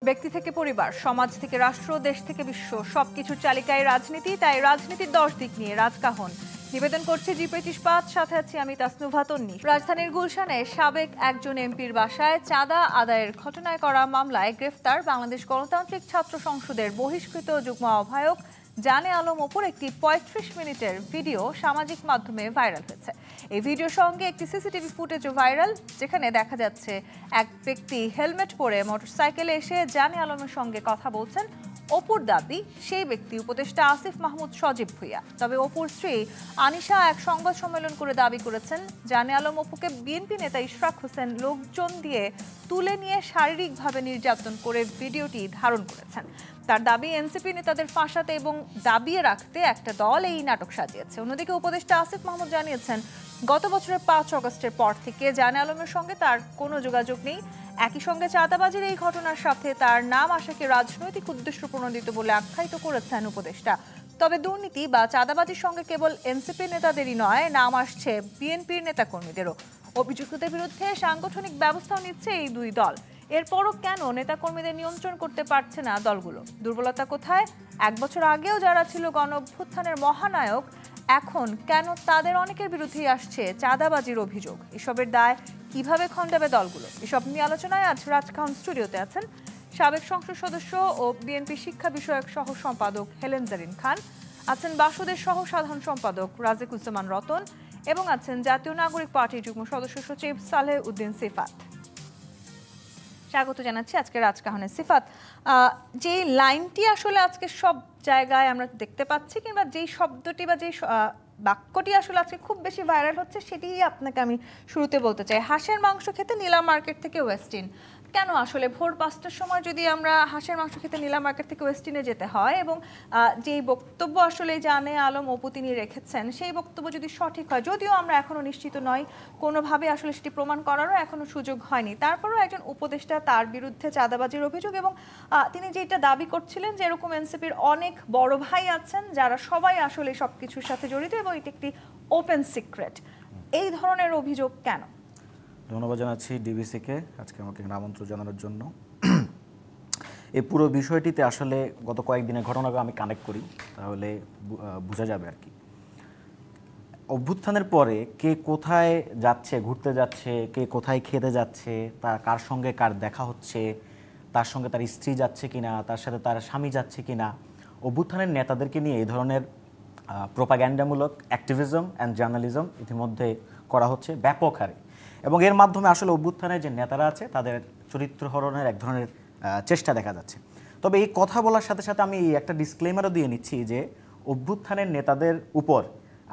ব্যক্তি থেকে পরিবার, সমাজ থেকে রাষ্ট্র, দেশ থেকে বিশ্ব সবকিছুর চালিকায় রাজনীতি। তাই রাজনীতির 10 দিক নিয়ে রাজকাহন নিবেদন করছে জি25 ইস্পাত। সাথে আছি আমি তাসনুভা তন্নি। রাজধানীর গুলশানে সাবেক একজন এমপির বাসায় চাঁদা আদায়ের ঘটনায় করা মামলায় গ্রেফতার বাংলাদেশ গণতান্ত্রিক ছাত্র সংসদের বহিষ্কৃত যুগ্ম আহ্বায়ক জানে আলম অপুর একটি 35 মিনিটের ভিডিও সামাজিক মাধ্যমে ভাইরাল হয়েছে। এই ভিডিওর সঙ্গে একটি সিসিটিভি ফুটেজও ভাইরাল, যেখানে দেখা যাচ্ছে এক ব্যক্তি হেলমেট পরে মোটরসাইকেলে এসে জানে আলমের সঙ্গে কথা বলছেন। অপুর দাবি, সেই ব্যক্তি উপদেষ্টা আসিফ মাহমুদ সজীব ভুইয়া। তবে অপুর স্ত্রী আনিশা এক সংবাদ সম্মেলন করে দাবি করেছেন, জানে আলম অপুকে বিএনপি নেতা ইশরাক হোসেন লোকজন দিয়ে তুলে নিয়ে শারীরিকভাবে নির্যাতন করে ভিডিওটি ধারণ করেছেন। তার দাবি, এনসিপি নেতাদের ফাঁসাতে এবং দাবিয়ে রাখতে একটা দল এই নাটক সাজিয়েছে। অন্যদিকে উপদেষ্টা আসিফ মাহমুদ জানিয়েছেন, গত বছরের 5 অগস্টের পর থেকে জানে আলমের সঙ্গে তার কোনো যোগাযোগ নেই। একই সঙ্গে চাঁদাবাজির এই ঘটনার সাথে তার নাম আসাকে রাজনৈতিক উদ্দেশ্য প্রণোদিত বলে আখ্যায়িত করেছেন উপদেষ্টা। তবে দুর্নীতি বা চাঁদাবাজির সঙ্গে কেবল এনসিপি নেতাদেরই নয়, নাম আসছে বিএনপির নেতাকর্মীদেরও। অভিযুক্তদের বিরুদ্ধে সাংগঠনিক ব্যবস্থাও নিচ্ছে এই দুই দল। এরপরও কেন নেতাকর্মীদের নিয়ন্ত্রণ করতে পারছে না দলগুলো? দুর্বলতা কোথায়? 1 বছর আগেও যারা ছিল গণ অভ্যুত্থানের মহানায়ক, এখন কেন তাদের অনেকের বিরুদ্ধেই আসছে চাঁদাবাজির অভিযোগ? এসবের দায় কিভাবে খণ্ডাবে দলগুলো? এসব নিয়ে আলোচনায় আজ রাজকাহন স্টুডিওতে আছেন সাবেক সংসদ সদস্য ও বিএনপি শিক্ষা বিষয়ক সহ সম্পাদক হেলেন জারিন খান, আছেন বাসুদের সহ সাধারণ সম্পাদক রাজিকুজ্জামান রতন এবং আছেন জাতীয় নাগরিক পার্টির যুগ্ম সদস্য সচিব সালেহ উদ্দিন সিফাত। স্বাগত জানাচ্ছি আজকে রাজকাহনে। সিফাত, যে লাইনটি আসলে আজকে সব জায়গায় আমরা দেখতে পাচ্ছি, কিংবা যেই শব্দটি বা যেই বাক্যটি আসলে আজকে খুব বেশি ভাইরাল হচ্ছে, সেটি আপনাকে আমি শুরুতে বলতে চাই। হাঁসের মাংস খেতে নীলা মার্কেট থেকে ওয়েস্টিন। কেন আসলে ভোর 5টার সময় যদি আমরা হাঁসের মাংস খেতে নীলা মার্কেট থেকে ওয়েস্টিনে যেতে হয়, এবং যেই বক্তব্য আসলে জানে আলম অপু তিনি রেখেছেন, সেই বক্তব্য যদি সঠিক হয়, যদিও আমরা এখনো নিশ্চিত নই, কোনোভাবে আসলে সেটি প্রমাণ করারও এখনো সুযোগ হয়নি, তারপরেও একজন উপদেষ্টা তার বিরুদ্ধে চাঁদাবাজির অভিযোগ, এবং তিনি যেটা দাবি করছিলেন যে এরকম এনসিপির অনেক বড় ভাই আছেন যারা সবাই আসলে সবকিছুর সাথে জড়িত এবং এটি একটি ওপেন সিক্রেট, এই ধরনের অভিযোগ কেন? ধন্যবাদ জানাচ্ছি ডিবিসিকে আজকে আমাকে আমন্ত্রণ জানানোর জন্য। এই পুরো বিষয়টিতে আসলে গত কয়েকদিনের ঘটনাকে আমি কানেক্ট করি, তাহলে বোঝা যাবে আর কি। অভ্যুত্থানের পরে কে কোথায় যাচ্ছে, ঘুরতে যাচ্ছে, কে কোথায় খেতে যাচ্ছে, তার কার সঙ্গে কার দেখা হচ্ছে, তার সঙ্গে তার স্ত্রী যাচ্ছে কিনা, তার সাথে তার স্বামী যাচ্ছে কিনা, অভ্যুত্থানের নেতাদেরকে নিয়ে এই ধরনের প্রোপাগ্যান্ডামূলক অ্যাক্টিভিজম অ্যান্ড জার্নালিজম ইতিমধ্যে করা হচ্ছে ব্যাপক হারে, এবং এর মাধ্যমে আসলে অভ্যুত্থানের যে নেতারা আছে তাদের চরিত্র হরণের এক ধরনের চেষ্টা দেখা যাচ্ছে। তবে এই কথা বলার সাথে সাথে আমি একটা ডিসক্লেমারও দিয়ে নিচ্ছি যে অভ্যুত্থানের নেতাদের উপর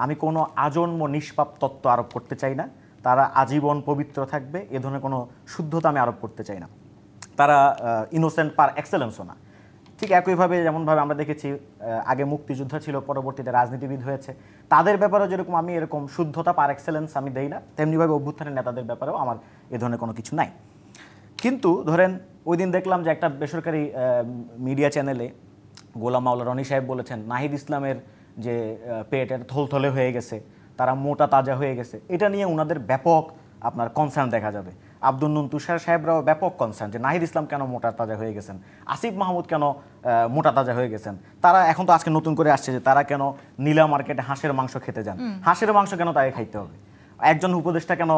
আমি কোনো আজন্ম নিষ্পাপ তত্ত্ব আরোপ করতে চাই না। তারা আজীবন পবিত্র থাকবে, এ ধরনের কোনো শুদ্ধতা আমি আরোপ করতে চাই না। তারা ইনোসেন্ট পার এক্সেলেন্সও না। ঠিক একইভাবে যেমনভাবে আমরা দেখেছি আগে মুক্তিযোদ্ধা ছিল, পরবর্তীতে রাজনীতিবিদ হয়েছে, তাদের ব্যাপারেও যেরকম আমি এরকম শুদ্ধতা পার এক্সেলেন্স আমি দেই না, তেমনিভাবে অভ্যুত্থানের নেতাদের ব্যাপারেও আমার এ ধরনের কোনো কিছু নাই। কিন্তু ধরেন ওই দিন দেখলাম যে একটা বেসরকারি মিডিয়া চ্যানেলে গোলাম মাওলা রনি সাহেব বলেছেন নাহিদ ইসলামের যে পেট এটা থলথলে হয়ে গেছে, তারা মোটা তাজা হয়ে গেছে, এটা নিয়ে ওনাদের ব্যাপক আপনার কনসার্ন দেখা যাবে। আব্দুল নুন তুষার সাহেবরাও ব্যাপক কনসার্ন যে নাহিদ ইসলাম কেন মোটা তাজা হয়ে গেছেন, আসিফ মাহমুদ কেন মোটা তাজা হয়ে গেছেন। তারা এখন তো আজকে নতুন করে আসছে যে তারা কেন নীলা মার্কেটে হাঁসের মাংস খেতে যান, হাঁসের মাংস কেন তাকে খাইতে হবে, একজন উপদেষ্টা কেন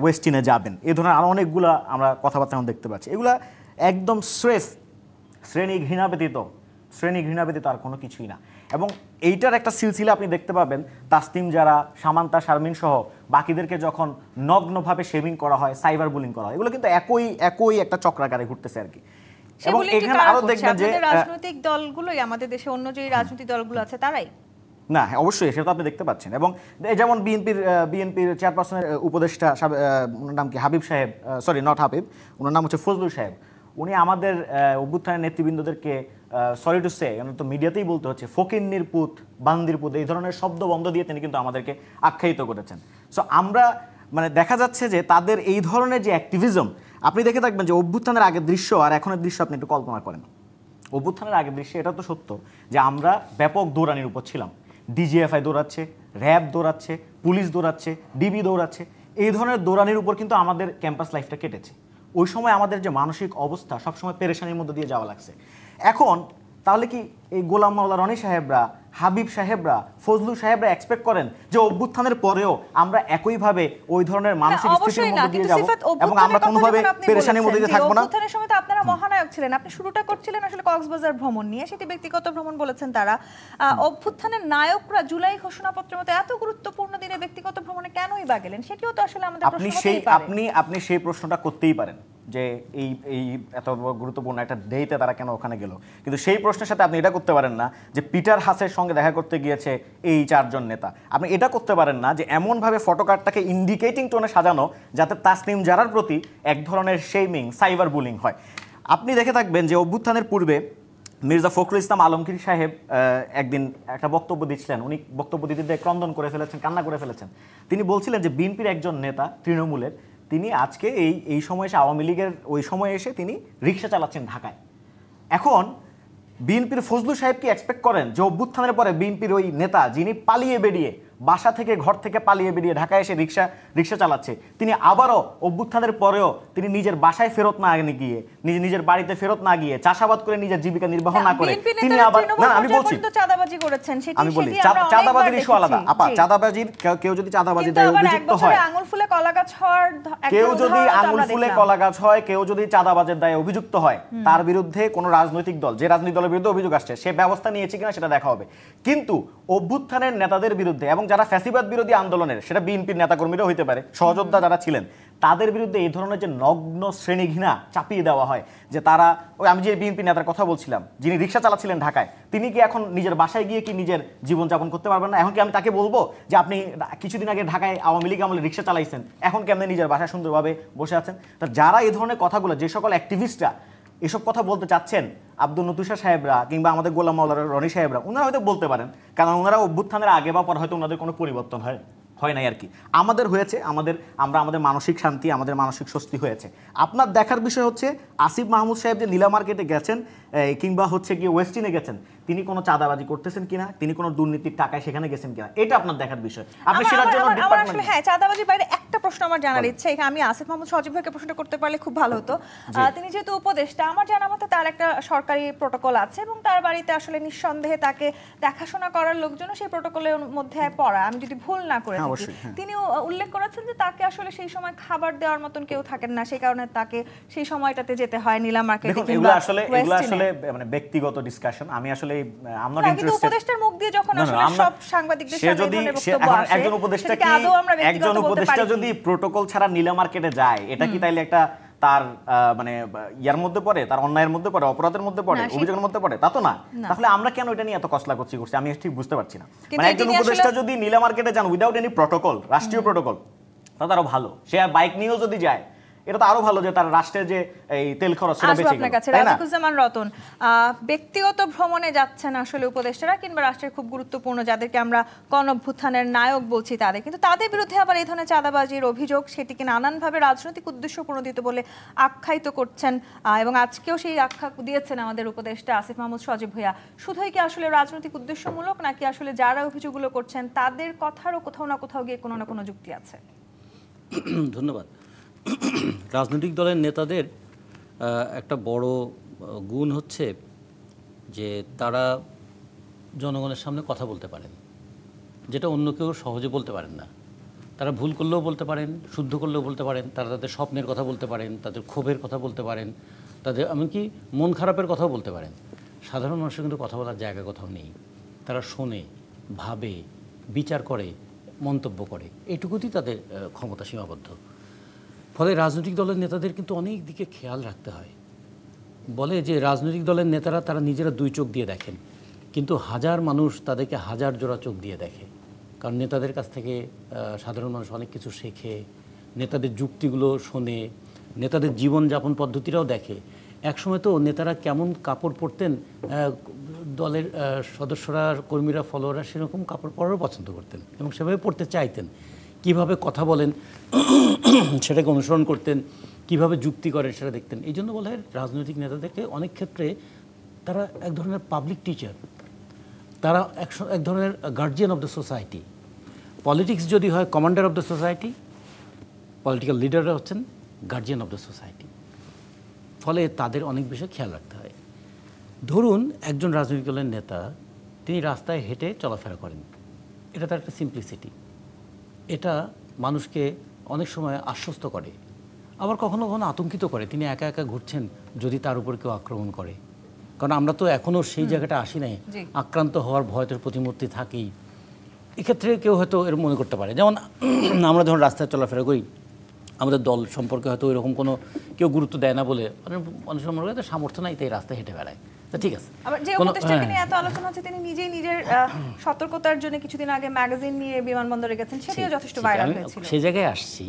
ওয়েস্টিনে যাবেন, এই ধরনের আরও অনেকগুলা আমরা কথাবার্তা এখন দেখতে পাচ্ছি। এগুলা একদম শ্রেণী ঘৃণা ব্যতীত আর কোনো কিছুই না। এবং এইটার একটা সিলসিলা আপনি দেখতে পাবেন তাসনিম যারা, সামান্তা, শারমিন সহ বাকিদেরকে যখন নগ্নভাবে শেভিং করা হয়, সাইবার বুলিং করা হয়, এগুলো কিন্তু একই একটা চক্রাকারে ঘুরতেছে আর কি। এবং এখানে আরো দেখবেন যে রাজনৈতিক দলগুলোই আমাদের দেশে অন্য যে রাজনৈতিক দলগুলো আছে তারাই না, অবশ্যই সেটা আপনি দেখতে পাচ্ছেন। এবং যেমন বিএনপির চেয়ারপারসনের উপদেষ্টা, ওনার নাম কি হাবিব সাহেব, সরি নট হাবিব, ওনার নাম হচ্ছে ফজলুল সাহেব, উনি আমাদের অভ্যুত্থানের নেতৃবৃন্দদেরকে সরি টু সে, তো মিডিয়াতেই বলতে হচ্ছে ফকিন্নির পুত, বান্দির পুত, এই ধরনের শব্দ বন্ধ দিয়ে তিনি কিন্তু আমাদেরকে আখ্যায়িত করেছেন। সো আমরা মানে দেখা যাচ্ছে যে তাদের এই ধরনের যে অ্যাক্টিভিজম, আপনি দেখে থাকবেন যে অভ্যুত্থানের আগের দৃশ্য আর এখনের দৃশ্য আপনি একটু কল্পনা করেন। অভ্যুত্থানের আগের দৃশ্য এটা তো সত্য যে আমরা ব্যাপক দৌড়ানির উপর ছিলাম, ডিজিএফআই দৌড়াচ্ছে, র্যাব দৌড়াচ্ছে, পুলিশ দৌড়াচ্ছে, ডিবি দৌড়াচ্ছে, এই ধরনের দৌড়ানির উপর কিন্তু আমাদের ক্যাম্পাস লাইফটা কেটেছে। ওই সময় আমাদের যে মানসিক অবস্থা সবসময় পেরেশানির মধ্যে দিয়ে যাওয়া লাগছে। এখন তাহলে কি এই গোলাম মাওলা রনি সাহেবরা, হাবিব সাহেবরা, ফজলু সাহেবরা এক্সপেক্ট করেন যে অভ্যুত্থানের পরেও আমরা একইভাবে ওই ধরনের মানসিক স্থিতির মধ্যে দিয়ে যাব এবং আমরা কোনোভাবে পেরেশানির মধ্যে দিয়ে থাকবো না? অভ্যুত্থানের সময় তো আপনারা মহানায়ক ছিলেন, আপনি শুরুটা করছিলেন আসলে কক্সবাজার ভ্রমণ নিয়ে, সেটি ব্যক্তিগত ভ্রমণ বলেছেন তারা। অভ্যুত্থানের নায়করা জুলাই ঘোষণাপত্রের মতো এত গুরুত্বপূর্ণ দিনে ব্যক্তিগত ভ্রমণে কেনই বা গেলেন, সেটিও তো আসলে আমাদের প্রশ্ন হতেই পারে। আপনি সেই প্রশ্নটা করতেই পারেন যে এই এত গুরুত্বপূর্ণ একটা ডেতে তারা কেন ওখানে গেল, কিন্তু সেই প্রশ্নের সাথে আপনি এটা করতে পারেন না যে পিটার হাসের সঙ্গে দেখা করতে গিয়েছে এই 4 জন নেতা। আপনি এটা করতে পারেন না যে এমনভাবে ফটোকার্ডটাকে ইন্ডিকেটিং টোনে সাজানো যাতে তাসনিম জারার প্রতি এক ধরনের শেমিং, সাইবার বুলিং হয়। আপনি দেখে থাকবেন যে অভ্যুত্থানের পূর্বে মির্জা ফখরুল ইসলাম আলমগীর সাহেব একদিন একটা বক্তব্য দিচ্ছিলেন, উনি বক্তব্য দিতে ক্রন্দন করে ফেলেছেন, কান্না করে ফেলেছেন। তিনি বলছিলেন যে বিএনপির একজন নেতা তৃণমূলের, তিনি আজকে এই সময় এসে আওয়ামী লীগের ওই সময় এসে তিনি রিক্সা চালাচ্ছেন ঢাকায়। এখন বিএনপির ফজলু সাহেব কি এক্সপেক্ট করেন যে অভ্যুত্থানের পরে বিএনপির ওই নেতা যিনি পালিয়ে বেরিয়ে বাসা থেকে ঘর থেকে পালিয়ে বেরিয়ে ঢাকায় এসে রিক্সা চালাচ্ছে, তিনি আবারও অভ্যুত্থানের পরেও তিনি নিজের বাসায় ফেরত না গিয়ে, নিজের বাড়িতে ফেরত না গিয়ে, চাষাবাদ করে নিজের জীবিকা নির্বাহ না করে তিনি আবার, না আমি বলছি চাঁদাবাজি করেছেন, আমি বলি চাঁদাবাজির ইস্যু আলাদা আপা। চাঁদাবাজির কেউ যদি চাঁদাবাজির দায়ে অভিযুক্ত হয়, আঙুল ফুলে কলা গাছ হয়, কেউ যদি আঙুল ফুলে কলা গাছ হয়, কেউ যদি চাঁদাবাজের দায়ে অভিযুক্ত হয়, তার বিরুদ্ধে কোনো রাজনৈতিক দল, যে রাজনৈতিক দলের বিরুদ্ধে অভিযোগ আসছে, সে ব্যবস্থা নিয়েছে কিনা সেটা দেখা হবে। কিন্তু অভ্যুত্থানের নেতাদের বিরুদ্ধে এবং যারা ফ্যাসিবাদ বিরোধী আন্দোলনের, সেটা বিএনপির নেতাকর্মীরাও হইতে পারে, সহযোদ্ধা যারা ছিলেন, তাদের বিরুদ্ধে এই ধরনের যে নগ্ন শ্রেণী ঘৃণা চাপিয়ে দেওয়া হয় যে তারা, ওই আমি যে বিএনপি নেতার কথা বলছিলাম যিনি রিক্সা চালাচ্ছিলেন ঢাকায়, তিনি কি এখন নিজের বাসায় গিয়ে কি নিজের জীবনযাপন করতে পারবেন না? এখন কি আমি তাকে বলবো যে আপনি কিছুদিন আগে ঢাকায় আওয়ামী লীগ আমলে রিক্সা চালাইছেন, এখন কেমন নিজের বাসায় সুন্দরভাবে বসে আছেন? তা যারা এই ধরনের কথাগুলো, যে সকল অ্যাক্টিভিস্টরা এসব কথা বলতে চাচ্ছেন, আব্দুল নতুশা সাহেবরা কিংবা আমাদের গোলাম মাওলা রনি সাহেবরা, ওনারা হয়তো বলতে পারেন, কারণ ওনারা অভ্যুত্থানের আগে বা পরে হয়তো ওনাদের কোনো পরিবর্তন হয় নাই আর কি। আমাদের হয়েছে, আমরা আমাদের মানসিক শান্তি, আমাদের মানসিক স্বস্তি হয়েছে। আপনার দেখার বিষয় হচ্ছে আসিফ মাহমুদ সাহেব যে নীলা মার্কেটে গেছেন কিংবা হচ্ছে গিয়ে ওয়েস্টিনে গেছেন, তিনি কোনো চাঁদাবাজি করতেছেন কিনা, তিনি কোনো দুর্নীতির টাকায় সেখানে গেছেন কিনা, এটা আপনার দেখার বিষয়। আপনি সেটার জন্য ডিপার্টমেন্ট, হ্যাঁ, চাঁদাবাজির বাইরে একটা প্রশ্ন আমার জানার ইচ্ছে, এখানে আমি আসিফ মাহমুদ সজীব ভাইকে প্রশ্নটা করতে পারলে খুব ভালো হতো। তিনি যেহেতু উপদেষ্টা, আমার জানা মতে তার একটা সরকারি প্রটোকল আছে এবং তার বাড়িতে আসলে নিঃসন্দেহে তাকে দেখাশোনা করার লোকজনও সেই প্রটোকলের মধ্যে পড়া, আমি যদি ভুল না করে থাকি। তিনি উল্লেখ করেছেন যে তাকে আসলে সেই সময় খাবার দেওয়ার মতন কেউ থাকেন না, সেই কারণে তাকে সেই সময়টাতে যেতে হয় নীলা মার্কেটে কিংবা এগুলো আসলে মানে ব্যক্তিগত ডিসকাশন। আমি আসলে আম নট ইন্টারেস্টেড। উপদেষ্টার মুখ দিয়ে যখন আসলে সব সাংবাদিকদের সামনে বক্তব্য আসে, একজন উপদেষ্টা যদি প্রটোকল ছাড়া নীলা মার্কেটে যায়, এটা কি তাইলে একটা তার মানে ইয়ার মধ্যে পড়ে, তার অন্যায়ের মধ্যে পড়ে, অপরাধের মধ্যে পড়ে, অভিযোগের মধ্যে পড়ে? তা তো না। তাহলে আমরা কেন এটা নিয়ে এত কসলা করছি আমি ঠিক বুঝতে পারছি না। মানে একজন উপদেষ্টা যদি নীলা মার্কেটে যান উইদাউট এনি প্রটোকল, রাষ্ট্রীয় প্রটোকল, তাহলে আরো ভালো। সে আর বাইক নিয়েও যদি যায়, এটা তো আরো ভালো যে তার রাষ্ট্রের যে এই তেল খরচ সেটা বেঁচে গেল, তাই না? রাজিকুজ্জামান রতন, ব্যক্তিগত ভ্রমণে যাচ্ছেন আসলে উপদেষ্টারা কিংবা রাষ্ট্রের খুব গুরুত্বপূর্ণ যাদেরকে আমরা গণঅভ্যুত্থানের নায়ক বলছি তাদের, কিন্তু তাদের বিরুদ্ধে আবার এই ধরনের চাঁদাবাজির অভিযোগ, সেটিকে নানানভাবে রাজনৈতিক উদ্দেশ্য প্রণোদিত বলে আখ্যায়িত করছেন এবং আজকেও সেই আখ্যা দিয়েছেন আমাদের উপদেষ্টা আসিফ মাহমুদ সজীব ভূঁইয়া। শুধুই কি আসলে রাজনৈতিক উদ্দেশ্যমূলক, নাকি আসলে যারা অভিযোগগুলো করছেন তাদের কথারও কোথাও না কোথাও গিয়ে কোনো না কোনো যুক্তি আছে? ধন্যবাদ। রাজনৈতিক দলের নেতাদের একটা বড় গুণ হচ্ছে যে তারা জনগণের সামনে কথা বলতে পারেন, যেটা অন্য কেউ সহজে বলতে পারেন না। তারা ভুল করলেও বলতে পারেন, শুদ্ধ করলেও বলতে পারেন, তারা তাদের স্বপ্নের কথা বলতে পারেন, তাদের ক্ষোভের কথা বলতে পারেন, তাদের এমনকি মন খারাপের কথাও বলতে পারেন। সাধারণ মানুষের কিন্তু কথা বলার জায়গা কোথাও নেই। তারা শোনে, ভাবে, বিচার করে, মন্তব্য করে, এইটুকুতেই তাদের ক্ষমতা সীমাবদ্ধ। ফলে রাজনৈতিক দলের নেতাদের কিন্তু অনেক দিকে খেয়াল রাখতে হয়। বলে যে রাজনৈতিক দলের নেতারা তারা নিজেরা 2 চোখ দিয়ে দেখেন, কিন্তু হাজার মানুষ তাদেরকে হাজার জোড়া চোখ দিয়ে দেখে। কারণ নেতাদের কাছ থেকে সাধারণ মানুষ অনেক কিছু শেখে, নেতাদের যুক্তিগুলো শোনে, নেতাদের জীবনযাপন পদ্ধতিটাও দেখে। একসময় তো নেতারা কেমন কাপড় পরতেন, দলের সদস্যরা, কর্মীরা, ফলোয়াররা সেরকম কাপড় পরারও পছন্দ করতেন এবং সেভাবে পড়তে চাইতেন। কিভাবে কথা বলেন সেটাকে অনুসরণ করতেন, কিভাবে যুক্তি করেন সেটা দেখতেন। এই জন্য বলা হয় রাজনৈতিক নেতাদেরকে অনেক ক্ষেত্রে তারা এক ধরনের পাবলিক টিচার, তারা এক ধরনের guardian of the society. Politics যদি হয় commander of the society, political লিডাররা হচ্ছেন গার্জিয়ান অফ দ্য সোসাইটি। ফলে তাদের অনেক বিষয় খেয়াল রাখতে হয়। ধরুন একজন রাজনৈতিক দলের নেতা তিনি রাস্তায় হেঁটে চলাফেরা করেন, এটা তার একটা সিম্পলিসিটি, এটা মানুষকে অনেক সময় আশ্বস্ত করে, আবার কখনো কখনো আতঙ্কিত করে। তিনি একা একা ঘুরছেন, যদি তার উপর কেউ আক্রমণ করে, কারণ আমরা তো এখনও সেই জায়গাটা আসি নাই, আক্রান্ত হওয়ার ভয় তোর প্রতিমূর্তি থাকেই। এক্ষেত্রে কেউ হয়তো এরকম মনে করতে পারে, যেমন আমরা যখন রাস্তায় চলাফেরা করি আমাদের দল সম্পর্কে হয়তো এরকম কোনো কেউ গুরুত্ব দেয় না বলে মানুষের মনে করে সামর্থ্য নাই, তাই রাস্তায় হেঁটে বেড়ায়। তা ঠিক আছে, আবার যে উপদেষ্টাকে নিয়ে এত আলোচনা হচ্ছে, তিনি নিজেই নিজের সতর্কতার জন্য কিছুদিন আগে ম্যাগাজিন নিয়ে বিমানবন্দরে গেছেন, সেটিও যথেষ্ট ভাইরাল হয়েছিল। সেই জায়গায় আসছি।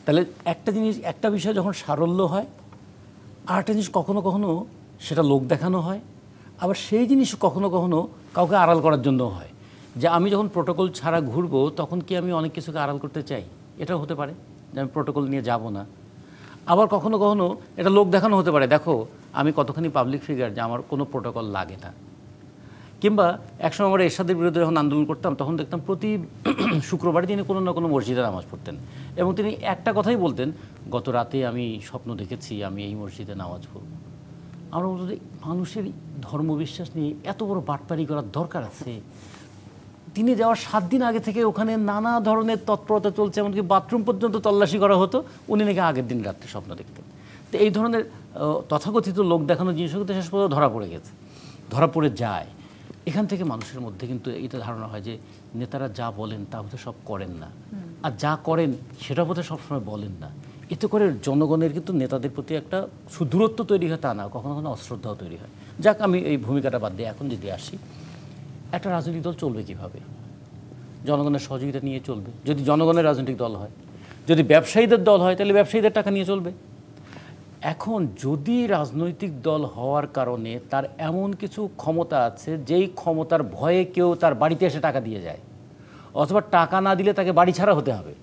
তাহলে একটা বিষয় যখন সারল্য হয়, আর একটা জিনিস কখনো কখনো সেটা লোক দেখানো হয়, আবার সেই জিনিস কখনো কখনো কাউকে আড়াল করার জন্য হয়। যে আমি যখন প্রোটোকল ছাড়া ঘুরবো তখন কি আমি অনেক কিছুকে আড়াল করতে চাই, এটাও হতে পারে যে আমি প্রোটোকল নিয়ে যাব না। আবার কখনো কখনো এটা লোক দেখানো হতে পারে, দেখো আমি কতখানি পাবলিক ফিগার যে আমার কোনো প্রোটোকল লাগে না। কিংবা একসময় আমরা এরশাদের বিরুদ্ধে যখন আন্দোলন করতাম তখন দেখতাম প্রতি শুক্রবারে তিনি কোনো না কোনো মসজিদে নামাজ পড়তেন, এবং তিনি একটা কথাই বলতেন, গত রাতে আমি স্বপ্ন দেখেছি আমি এই মসজিদে নামাজ পড়ব। আমরা বলতে মানুষের ধর্মবিশ্বাস নিয়ে এত বড় বাটপারি করার দরকার আছে? তিনি যাওয়ার 7 দিন আগে থেকে ওখানে নানা ধরনের তৎপরতা চলছে, এমনকি বাথরুম পর্যন্ত তল্লাশি করা হতো, উনি নাকি আগের দিন রাত্রে স্বপ্ন দেখতেন। তো এই ধরনের তথাকথিত লোক দেখানো জিনিসগুলো শেষ পর্যন্ত ধরা পড়ে যায়। এখান থেকে মানুষের মধ্যে কিন্তু এটা ধারণা হয় যে নেতারা যা বলেন তা বোধহয় সব করেন না, আর যা করেন সেটা বোধহয় সবসময় বলেন না। এতে করে জনগণের কিন্তু নেতাদের প্রতি একটা দূরত্ব তৈরি হয়, তা না, কখনো কখনো অশ্রদ্ধাও তৈরি হয়। যাক, আমি এই ভূমিকাটা বাদ দিয়ে এখন যদি আসি, একটা রাজনৈতিক দল চলবে কীভাবে? জনগণের সহযোগিতা নিয়ে চলবে। যদি জনগণের রাজনৈতিক দল হয়, যদি ব্যবসায়ীদের দল হয়, তাহলে ব্যবসায়ীদের টাকা নিয়ে চলবে। এখন যদি রাজনৈতিক দল হওয়ার কারণে তার এমন কিছু ক্ষমতা আছে যেই ক্ষমতার ভয়ে কেউ তার বাড়িতে এসে টাকা দিয়ে যায়, অথবা টাকা না দিলে তাকে বাড়ি ছাড়া হতে হবে,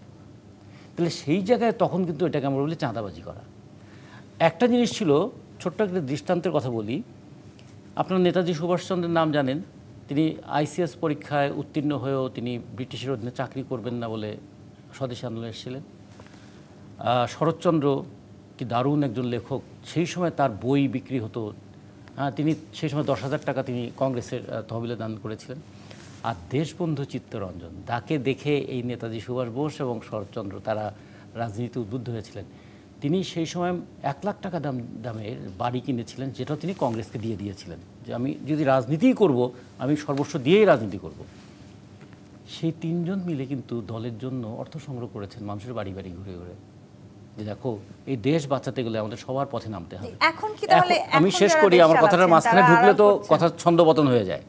তাহলে সেই জায়গায় তখন কিন্তু এটাকে আমরা বলি চাঁদাবাজি করা। একটা জিনিস ছিল, ছোট্ট একটা দৃষ্টান্তের কথা বলি। আপনার নেতাজি সুভাষচন্দ্রের নাম জানেন, তিনি আইসিএস পরীক্ষায় উত্তীর্ণ হয়েও তিনি ব্রিটিশের অধীনে চাকরি করবেন না বলে স্বদেশী আন্দোলনে এসেছিলেন। শরৎচন্দ্র কি দারুণ একজন লেখক, সেই সময় তার বই বিক্রি হতো। তিনি সেই সময় 10,000 টাকা তিনি কংগ্রেসের তহবিলে দান করেছিলেন। আর দেশবন্ধু চিত্তরঞ্জন, তাকে দেখে এই নেতাজি সুভাষ বোস এবং শরৎচন্দ্র তারা রাজনীতিতে উদ্বুদ্ধ হয়েছিলেন। তিনি সেই সময় 1 লাখ টাকা দামের বাড়ি কিনেছিলেন, যেটাও তিনি কংগ্রেসকে দিয়ে দিয়েছিলেন, যে আমি যদি রাজনীতিই করব, আমি সর্বস্ব দিয়েই রাজনীতি করব। সেই 3 জন মিলে কিন্তু দলের জন্য অর্থ সংগ্রহ করেছেন, মানুষের বাড়ি বাড়ি ঘুরে ঘুরে, যে দেখো এই দেশ বাঁচাতে গেলে আমাদের সবার পথে নামতে হবে। এখন কি তাহলে আমি শেষ করি, আমার কথাটার মাঝখানে ঢুকলে তো কথা ছন্দপতন হয়ে যায়।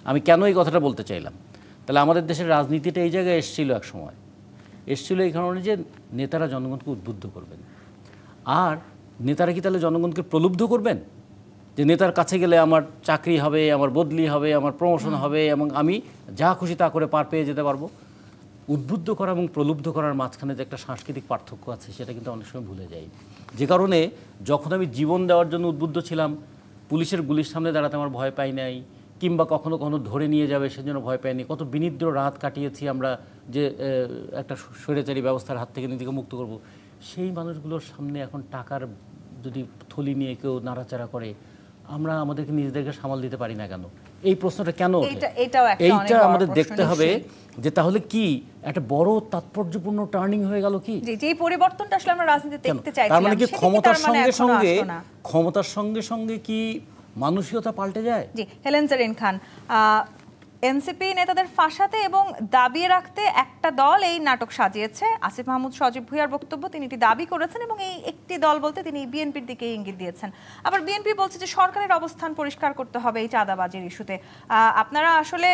আমি কেন এই কথাটা বলতে চাইলাম, তাহলে আমাদের দেশের রাজনীতিটা এই জায়গায় এসেছিল, এক সময় এসেছিল এই কারণে যে নেতারা জনগণকে উদ্বুদ্ধ করবেন। আর নেতারা কি তাহলে জনগণকে প্রলুব্ধ করবেন যে নেতার কাছে গেলে আমার চাকরি হবে, আমার বদলি হবে, আমার প্রমোশন হবে, এবং আমি যা খুশি তা করে পার পেয়ে যেতে পারবো? উদ্বুদ্ধ করা এবং প্রলুব্ধ করার মাঝখানে যে একটা সাংস্কৃতিক পার্থক্য আছে, সেটা কিন্তু অনেক সময় ভুলে যাই। যে কারণে যখন আমি জীবন দেওয়ার জন্য উদ্বুদ্ধ ছিলাম, পুলিশের গুলির সামনে দাঁড়াতে আমার ভয় পাই নাই, কিংবা কখনো কখনো ধরে নিয়ে যাবে সেজন্য ভয় পাইনি। কত বিনিদ্র রাত কাটিয়েছি আমরা, যে একটা স্বৈরাচারী ব্যবস্থার হাত থেকে নিজেকে মুক্ত করব। সেই মানুষগুলোর সামনে এখন টাকার যদি থলি নিয়ে কেউ নাড়াচাড়া করে, আমরা আমাদেরকে নিজেদেরকে সামাল দিতে পারি না কেন? এই প্রশ্নটা কেন ওঠে? এইটা আমাদের দেখতে হবে, যে তাহলে কি একটা বড় তাৎপর্যপূর্ণ টার্নিং হয়ে গেল কি? যে পরিবর্তনটা আসলে আমরা রাজনীতিতে দেখতে চাইছিলাম, তার মানে কি ক্ষমতার সঙ্গে সঙ্গে কি মানসিকতা পাল্টে যায়? জি, হেলেন জেরিন খান, এনসিপি নেতাদের ফাঁসাতে এবং দাবি রাখতে একটা দল এই নাটক সাজিয়েছে। আসিফ মাহমুদ সজীব ভুঁইয়ার বক্তব্য, তিনি এটি দাবি করেছেন, এবং এই একটি দল বলতে তিনি বিএনপির দিকে ইঙ্গিত দিয়েছেন। আবার বিএনপি বলছে যে সরকারের অবস্থান পরিষ্কার করতে হবে এই চাঁদাবাজির ইস্যুতে। আপনারা আসলে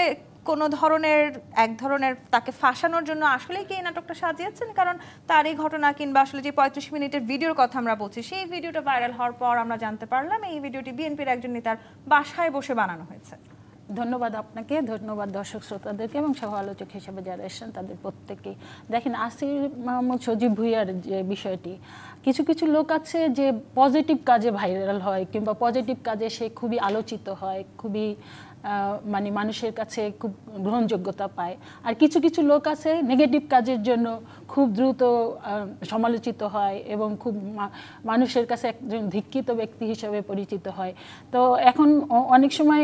কোন ধরনের এক ধরনের তাকে ফাঁসানোর জন্য আসলেই কি এই নাটকটা সাজিয়েছেন? কারণ তার এই ঘটনা, কিংবা আসলে যে 35 মিনিটের ভিডিওর কথা আমরা বলছি, সেই ভিডিওটা ভাইরাল হওয়ার পর আমরা জানতে পারলাম এই ভিডিওটি বিএনপির একজন নেতার বাসায় বসে বানানো হয়েছে। ধন্যবাদ আপনাকে, ধন্যবাদ দর্শক শ্রোতাদেরকে এবং সহ আলোচক হিসেবে যারা এসেছেন তাদের প্রত্যেকেই। দেখেন, আসিফ মাহমুদ সজীব ভুঁইয়ার যে বিষয়টি, কিছু কিছু লোক আছে যে পজিটিভ কাজে ভাইরাল হয়, কিংবা পজিটিভ কাজে সে খুবই আলোচিত হয়, খুবই মানে মানুষের কাছে খুব গ্রহণযোগ্যতা পায়, আর কিছু কিছু লোক আছে নেগেটিভ কাজের জন্য খুব দ্রুত সমালোচিত হয় এবং খুব মানুষের কাছে একজন ধিক্কিত ব্যক্তি হিসেবে পরিচিত হয়। তো এখন অনেক সময়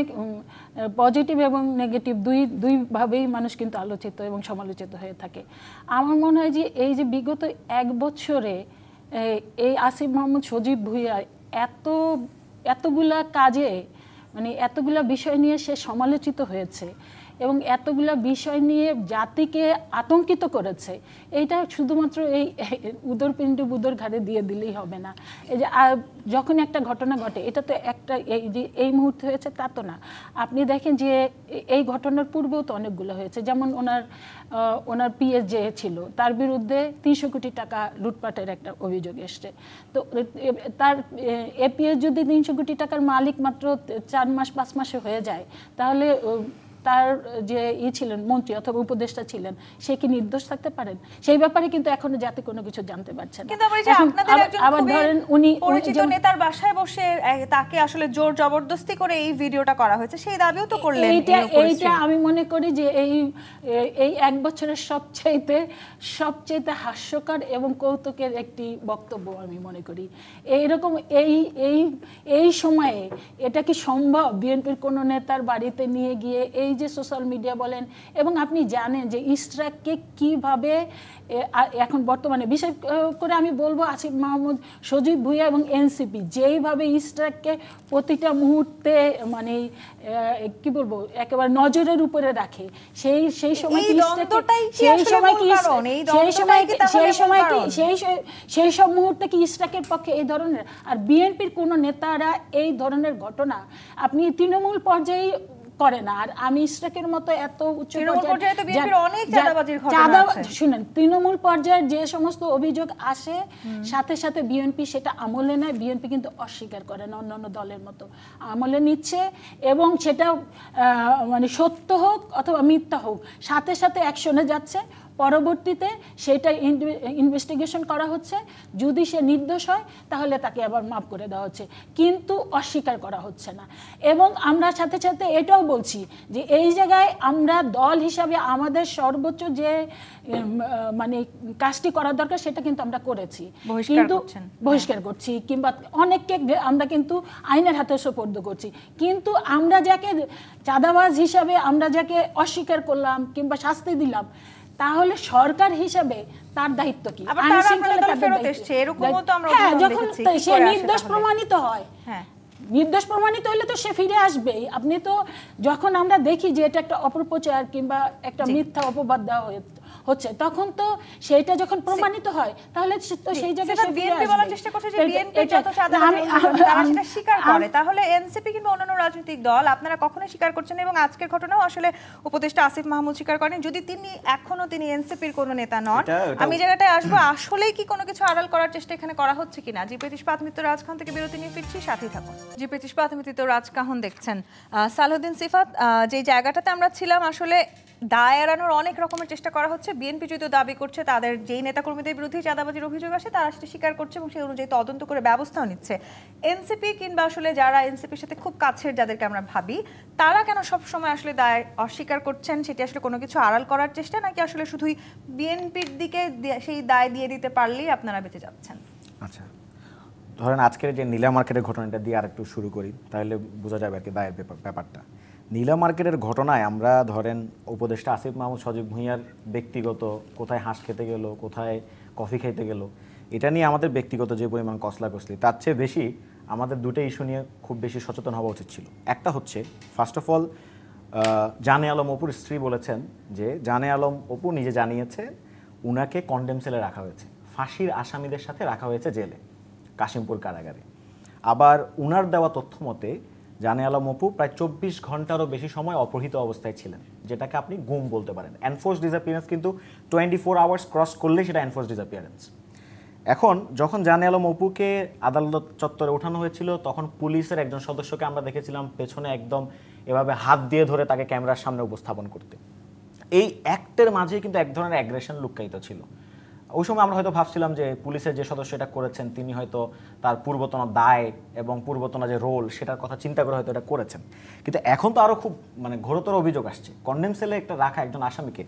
পজিটিভ এবং নেগেটিভ দুইভাবেই মানুষ কিন্তু আলোচিত এবং সমালোচিত হয়ে থাকে। আমার মনে হয় যে এই যে বিগত 1 বছরে এই আসিফ মাহমুদ সজীব ভুঁইয়া এতগুলা কাজে মানে এতগুলা বিষয় নিয়ে সে সমালোচিত হয়েছে এবং এতগুলা বিষয় নিয়ে জাতিকে আতঙ্কিত করেছে, এইটা শুধুমাত্র এই উদরপিণ্ডি বুদর ঘাড়ে দিয়ে দিলেই হবে না। এই যে যখন একটা ঘটনা ঘটে, এটা তো একটা এই মুহূর্তে হয়েছে তা তো না। আপনি দেখেন যে এই ঘটনার পূর্বেও তো অনেকগুলো হয়েছে, যেমন ওনার পিএস যে ছিল তার বিরুদ্ধে 300 কোটি টাকা লুটপাটের একটা অভিযোগ এসছে। তো তার এপিএস যদি 300 কোটি টাকার মালিক মাত্র 4 মাস 5 মাসে হয়ে যায়, তাহলে তার যে ছিলেন মন্ত্রী অথবা উপদেষ্টা ছিলেন, সে কি নির্দোষ থাকতে পারেন? সেই ব্যাপারে কিন্তু এখনো জাতি কোনো কিছু জানতে পারছে না। কিন্তু আপনাদের একজন আবার ধরেন উনি পরিচিত নেতার বাসায় বসে তাকে আসলে জোর জবরদস্তি করে এই ভিডিওটা করা হয়েছে, সেই দাবিও তো করলেন। এইটা আমি মনে করি যে এই 1 বছরের সবচেয়ে হাস্যকর এবং কৌতুকের একটি বক্তব্য আমি মনে করি। এইরকম এই সময়ে এটা কি সম্ভব বিএনপির কোনো নেতার বাড়িতে নিয়ে গিয়ে এই যে সোশ্যাল মিডিয়া বলেন, এবং আপনি জানেন যে ইস্ট্রাককে কিভাবে এখন বর্তমানে বিশেষ করে আমি বলবো আসিফ মাহমুদ সজীব ভুঁইয়া এবং এনসিপি যেইভাবে ইস্ট্রাককে প্রতিটা মুহূর্তে মানে কি বলবো একেবারে নজরের উপরে রাখে, সেই সময় সেই সব মুহূর্তে কি ইস্ট্রাকের পক্ষে এই ধরনের, আর বিএনপির কোনো নেতারা এই ধরনের ঘটনা আপনি তৃণমূল পর্যায়ে করে না। আর আমি ইস্ট্রাকের মতো এত উচ্চ শুনেন, তৃণমূল পর্যায়ের যে সমস্ত অভিযোগ আসে সাথে সাথে বিএনপি সেটা আমলে নেয়। বিএনপি কিন্তু অস্বীকার করে না, অন্যান্য দলের মতো আমলে নিচ্ছে, এবং সেটা মানে সত্য হোক অথবা মিথ্যা হোক সাথে সাথে অ্যাকশনে যাচ্ছে। পরবর্তীতে সেটা ইনভেস্টিগেশন করা হচ্ছে, যদি সে নির্দোষ হয় তাহলে তাকে আবার মাফ করে দেওয়া হচ্ছে, কিন্তু অস্বীকার করা হচ্ছে না। এবং আমরা সাথে সাথে এটাও বলছি যে এই জায়গায় আমরা দল হিসাবে আমাদের সর্বোচ্চ যে মানে কাজটি করার দরকার সেটা কিন্তু আমরা করেছি, কিন্তু বহিষ্কার করছি কিংবা অনেককে আমরা কিন্তু আইনের হাতে সোপর্দ করছি, কিন্তু আমরা যাকে চাঁদাবাজ হিসাবে আমরা যাকে অস্বীকার করলাম কিংবা শাস্তি দিলাম, তাহলে সরকার হিসেবে তার দায়িত্ব কি? যখন সে নির্দোষ প্রমাণিত হয়, নির্দোষ প্রমাণিত হলে তো সে ফিরে আসবেই। আপনি তো যখন আমরা দেখি যে এটা একটা অপপ্রচার কিংবা একটা মিথ্যা অপবাদ দেওয়া হচ্ছে, তখন তো সেইটা যখন প্রমাণিত হয় তাহলে তো সেই জায়গায় সে ফিরে আসবে। বলার চেষ্টা করছে যে বিএনপি যত চাঁদাবাজি তারা সেটা স্বীকার করে, তাহলে এনসিপি কিংবা অন্যান্য রাজনৈতিক দল আপনারা কখনোই স্বীকার করছেন, এবং আজকের ঘটনাও আসলে উপদেষ্টা আসিফ মাহমুদ স্বীকার করেন, যদি তিনি এনসিপির কোনো নেতা নন। আমি জায়গাটায় আসবো, আসলেই কি কোনো কিছু আড়াল করার চেষ্টা এখানে করা হচ্ছে কিনা। জি প্রেতিশপাত মিত্র রাজখান থেকে বিরতি নিয়ে ফিরছি, সাথেই থাকুন। জি প্রেতিশপাত মিত্র রাজকাহন দেখছেন। সালাউদ্দিন সিফাত, যে জায়গাটাতে আমরা ছিলাম, আসলে দায় এড়ানোর অনেক রকমের চেষ্টা করা হচ্ছে। বিএনপি যদি দাবি করছে তাদের যেই নেতাকর্মীদের বিরুদ্ধে চাঁদাবাজির অভিযোগ আসে তারা সেটা স্বীকার করছে এবং সেই অনুযায়ী তদন্ত করে ব্যবস্থাও নিচ্ছে। এনসিপি কিংবা আসলে যারা এনসিপির সাথে খুব কাছের যাদেরকে আমরা ভাবি, তারা কেন সবসময় আসলে দায় অস্বীকার করছেন? সেটি আসলে কোনো কিছু আড়াল করার চেষ্টা, নাকি আসলে শুধুই বিএনপির দিকে সেই দায় দিয়ে দিতে পারলেই আপনারা বেঁচে যাচ্ছেন? আচ্ছা, ধরেন আজকের যে নীলা মার্কেটের ঘটনাটা দিয়ে আর একটু শুরু করি, তাহলে বোঝা যাবে আর কি দায়ের ব্যাপারটা। নীলা মার্কেটের ঘটনায় আমরা ধরেন উপদেষ্টা আসিফ মাহমুদ সজীব ভুঁইয়ার ব্যক্তিগত কোথায় হাঁস খেতে গেল, কোথায় কফি খেতে গেল, এটা নিয়ে আমাদের ব্যক্তিগত যে পরিমাণ কসলাকসলি, তার চেয়ে বেশি আমাদের দুটো ইস্যু নিয়ে খুব বেশি সচেতন হওয়া উচিত ছিল। একটা হচ্ছে ফার্স্ট অফ অল, জানে আলম অপুর স্ত্রী বলেছেন যে জানে আলম অপু নিজে জানিয়েছে উনাকে কন্ডেম সেলে রাখা হয়েছে, ফাঁসির আসামিদের সাথে রাখা হয়েছে জেলে, কাশিমপুর কারাগারে। আবার উনার দেওয়া তথ্য মতে জানে আলম অপু প্রায় 24 ঘন্টারও বেশি সময় অপহৃত অবস্থায় ছিলেন, যেটাকে আপনি গুম বলতে পারেন। এনফোর্স ডিসঅ্যাপিয়ারেন্স কিন্তু 24 আওয়ার্স ক্রস করলে সেটা এনফোর্স ডিসঅ্যাপিয়ারেন্স। এখন যখন জানে আলম অপুকে আদালত চত্বরে ওঠানো হয়েছিল, তখন পুলিশের একজন সদস্যকে আমরা দেখেছিলাম পেছনে একদম এভাবে হাত দিয়ে ধরে তাকে ক্যামেরার সামনে উপস্থাপন করতে। এই অ্যাক্টের মাঝে কিন্তু এক ধরনের অ্যাগ্রেশন লুক্কায়িত ছিল। ওই সময় আমরা হয়তো ভাবছিলাম যে পুলিশের যে সদস্য এটা করেছেন তিনি হয়তো তার পূর্বতন দায় এবং পূর্বতন যে রোল সেটার কথা চিন্তা করে হয়তো এটা করেছেন, কিন্তু এখন তো আরো খুব মানে ঘোরতর অভিযোগ আসছে। কন্ডেম সেলে একটা রাখা একজন আসামিকে,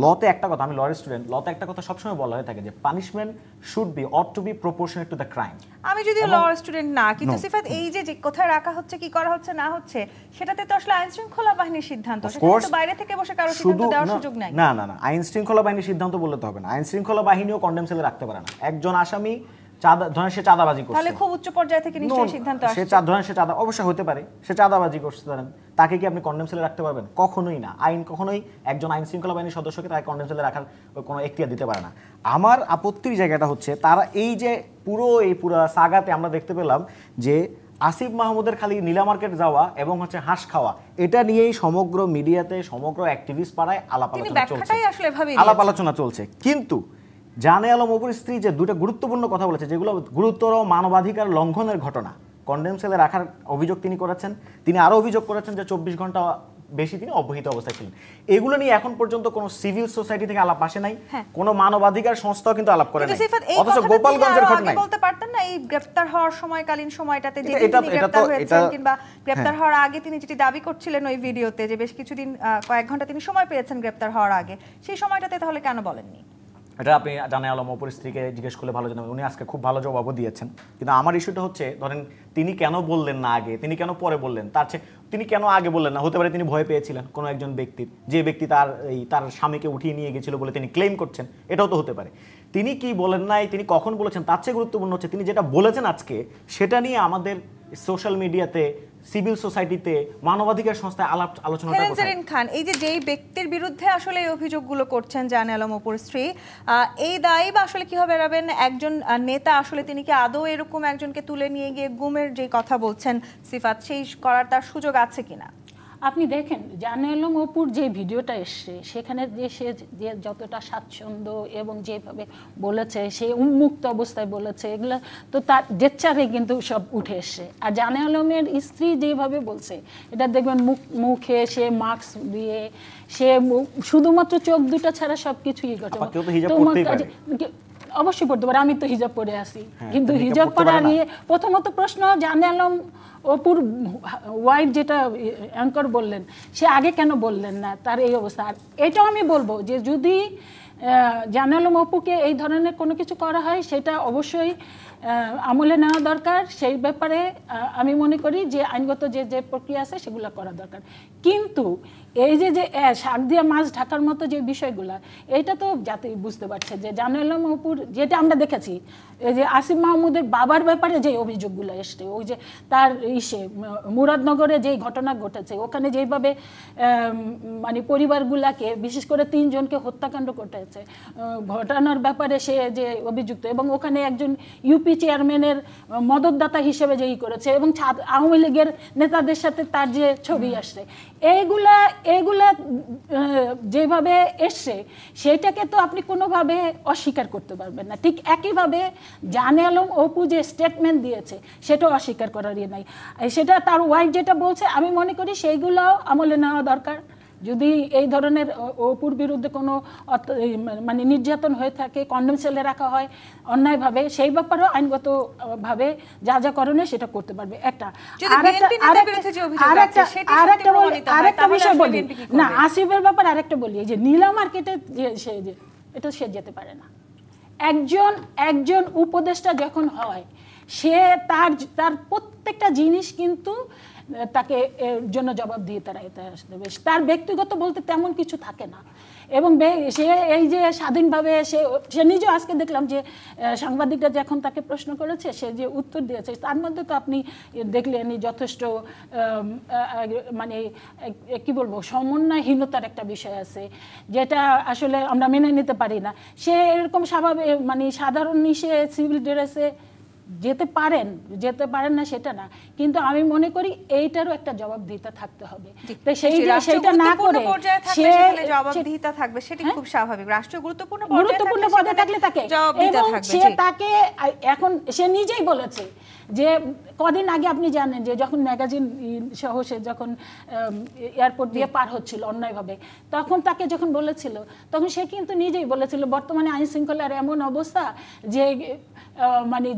লতে একটা কথা, আমি লয়ের স্টুডেন্ট, লতে একটা কথা সবসময় বলা হয়ে থাকে যে punishment should be ought to be proportionate to the crime. আমি যদিও ল স্টুডেন্ট না, কিন্তু সিফাত এই যে কোথায় রাখা হচ্ছে, কি করা হচ্ছে না হচ্ছে, সেটাতে তো আসলে আইন শৃঙ্খলা বাহিনীর সিদ্ধান্ত, সেটা তো বাইরে থেকে বসে কারো সিদ্ধান্ত দেওয়ার সুযোগ নাই। না না না, আইন শৃঙ্খলা বাহিনীর সিদ্ধান্ত বললে তো হবে না। আইন শৃঙ্খলা বাহিনীও কন্ডেম সেলে রাখতে পারে না। একজন আসামি ধরেন সে চাঁদাবাজি করছে, তাহলে খুব উচ্চ পর্যায়ে থেকে নিশ্চয়ই সিদ্ধান্ত আসছে। সে ধরেন সে চাঁদা অবশ্যই হতে পারে, সে চাঁদাবাজি করছে ধরেন, তাকে কি আপনি কন্ডেম সেলে রাখতে পারবেন? কখনোই না। আইন কখনোই একজন আইন শৃঙ্খলা বাহিনীর সদস্যকে তাকে কন্ডেম সেলে রাখার কোনো এখতিয়ার দিতে পারে না। আমার আপত্তির জায়গাটা হচ্ছে তারা এই যে পুরো সাগাতে আমরা দেখতে পেলাম যে আসিফ মাহমুদের খালি নীলা মার্কেট যাওয়া এবং হচ্ছে হাঁস খাওয়া, এটা নিয়েই সমগ্র মিডিয়াতে সমগ্র অ্যাক্টিভিস্ট পাড়ায় আলাপ আলোচনা চলছে। কিন্তু জানে আলম অপুর স্ত্রী যে দুটো গুরুত্বপূর্ণ কথা বলেছে, যেগুলো গুরুতর মানবাধিকার লঙ্ঘনের ঘটনা, কন্ডেম সেলে রাখার অভিযোগ তিনি করেছেন। তিনি আরো অভিযোগ করেছেন যে 24 ঘন্টা বেশি তিনি অবহিত অবস্থায় ছিলেন। এগুলো নিয়ে এখন পর্যন্ত কোনো সিভিল সোসাইটি থেকে আলাপ আসে নাই, কোনো মানবাধিকার সংস্থাও কিন্তু আলাপ করে নাই। অথচ গোপালগঞ্জের ঘটনায় বলতে পারতেন না এই গ্রেফতার হওয়ার সময়কালীন সময়টাতে যে তিনি গ্রেফতার হয়েছেন কিংবা গ্রেফতার হওয়ার আগে তিনি যেটি দাবি করছিলেন ওই ভিডিওতে যে বেশ কিছুদিন কয়েক ঘন্টা তিনি সময় পেয়েছেন গ্রেফতার হওয়ার আগে, সেই সময়টাতে তাহলে কেন বলেননি? এটা আপনি জানে আলম অপুর স্ত্রীকে জিজ্ঞেস করলে ভালো জানাবেন, উনি আজকে খুব ভালো জবাবও দিয়েছেন। কিন্তু আমার ইস্যুটা হচ্ছে ধরেন তিনি কেন বললেন না আগে, তিনি কেন পরে বললেন, তার চেয়ে তিনি কেন আগে বললেন না? হতে পারে তিনি ভয় পেয়েছিলেন কোনো একজন ব্যক্তির, যে ব্যক্তি তার স্বামীকে উঠিয়ে নিয়ে গেছিল বলে তিনি ক্লেম করছেন, এটাও তো হতে পারে। তিনি কি বলেন নাই, তিনি কখন বলেছেন, তার চেয়ে গুরুত্বপূর্ণ হচ্ছে তিনি যেটা বলেছেন আজকে, সেটা নিয়ে আমাদের সোশ্যাল মিডিয়াতে, সিভিল সোসাইটিতে, মানবাধিকার সংস্থায় আলোচনা খান এই যে যেই ব্যক্তির বিরুদ্ধে আসলে এই অভিযোগগুলো করছেন জানে আলম অপুর স্ত্রী, এই দায়ী বা আসলে কিভাবে এড়াবেন? একজন নেতা আসলে তিনি কি আদৌ এরকম একজনকে তুলে নিয়ে গিয়ে গুমের যে কথা বলছেন সিফাত, সেই করার তার সুযোগ আছে কিনা? আপনি দেখেন জানে আলম অপুর যে ভিডিওটা এসছে সেখানে যে সে যে যতটা স্বাচ্ছন্দ্য এবং যেভাবে বলেছে, সে উন্মুক্ত অবস্থায় বলেছে, এগুলো তো তার জেচ্চারে কিন্তু সব উঠে এসছে। আর জানে আলমের স্ত্রী যেভাবে বলছে, এটা দেখবেন মুখে সে মাস্ক দিয়ে, সে শুধুমাত্র চোখ দুটো ছাড়া সব কিছুই ঘটে। অবশ্যই পড়তে পারে, আমি তো হিজাব পরে আসি, কিন্তু হিজাব পরা নিয়ে প্রথমত প্রশ্ন জানে আলম অপুর ওয়াইফ যেটা অ্যাঙ্কর বললেন, সে আগে কেন বললেন না তার এই অবস্থা? আর এটাও আমি বলবো যে যদি জানে আলম অপুকে এই ধরনের কোনো কিছু করা হয় সেটা অবশ্যই আমলে নেওয়া দরকার। সেই ব্যাপারে আমি মনে করি যে আইনগত যে প্রক্রিয়া আছে সেগুলো করা দরকার। কিন্তু এই যে শাক দিয়ে মাছ ঢাকার মতো যে বিষয়গুলো, এটা তো যাতে বুঝতে পারছে যে জানে আলম অপুর যেটা আমরা দেখেছি, এই যে আসিফ মাহমুদের বাবার ব্যাপারে যে অভিযোগগুলো এসছে, ওই যে তার মুরাদনগরে যেই ঘটনা ঘটেছে, ওখানে যেইভাবে মানে পরিবারগুলাকে বিশেষ করে 3 জনকে হত্যাকাণ্ড ঘটেছে, ঘটনার ব্যাপারে সে যে অভিযুক্ত, এবং ওখানে একজন ইউপি চেয়ারম্যানের মদতদাতা হিসেবে যেই করেছে, এবং আওয়ামী লীগের নেতাদের সাথে তার যে ছবি আসছে, এইগুলা যেভাবে এসছে সেইটাকে তো আপনি কোনোভাবে অস্বীকার করতে পারবেন না। ঠিক একইভাবে জানে আলম অপু যে স্টেটমেন্ট দিয়েছে সেটাও অস্বীকার করার ইয়ে নাই। সেটা তার ওয়াইফ যেটা বলছে, আমি মনে করি সেইগুলো আমলে নেওয়া দরকার। যদি এই ধরনের অপুর বিরুদ্ধে কোনো মানে নির্যাতন হয়ে থাকে, কন্ডম সেলে রাখা হয় অন্যায়ভাবে, সেই ব্যাপারেও আইনগতভাবে যা যা করণীয় সেটা করতে পারবে। আরেকটা বিষয় বলি না, আসিফের ব্যাপারে আরেকটা বলি, যে নীলা মার্কেটে এটা সে যেতে পারে না। একজন উপদেষ্টা যখন হয়, সে তার প্রত্যেকটা জিনিস কিন্তু তাকে এর জন্য জবাব দিয়ে তারা এতে আসতে হবে। তার ব্যক্তিগত বলতে তেমন কিছু থাকে না। এবং সে এই যে স্বাধীনভাবে সে নিজেও, আজকে দেখলাম যে সাংবাদিকরা যখন তাকে প্রশ্ন করেছে, সে যে উত্তর দিয়েছে, তার মধ্যে তো আপনি দেখলেন যথেষ্ট মানে কি বলবো, সমন্বয়হীনতার একটা বিষয় আছে, যেটা আসলে আমরা মেনে নিতে পারি না। সে এরকম স্বাভাবিক মানে সাধারণ সে সিভিল ড্রেসে যেতে পারেন না সেটা না, কিন্তু আমি মনে করি এইটারও একটা জবাবদিহিতা থাকতে হবে। সেইটা না করে সে জবাবদিহিতা থাকবে, সেটা খুব স্বাভাবিক। রাষ্ট্রীয় গুরুত্বপূর্ণ পদে থাকলে তাকে, এবং সে তাকে এখন সে নিজেই বলেছে যে কদিন আগে আপনি জানেন যে যখন ম্যাগাজিন সহ সে যখন এয়ারপোর্ট দিয়ে পার হচ্ছিল অন্যায়ভাবে, তখন তাকে যখন বলেছিল, তখন সে কিন্তু নিজেই বলেছিল বর্তমানে আইন শৃঙ্খলার এমন অবস্থা যে মানে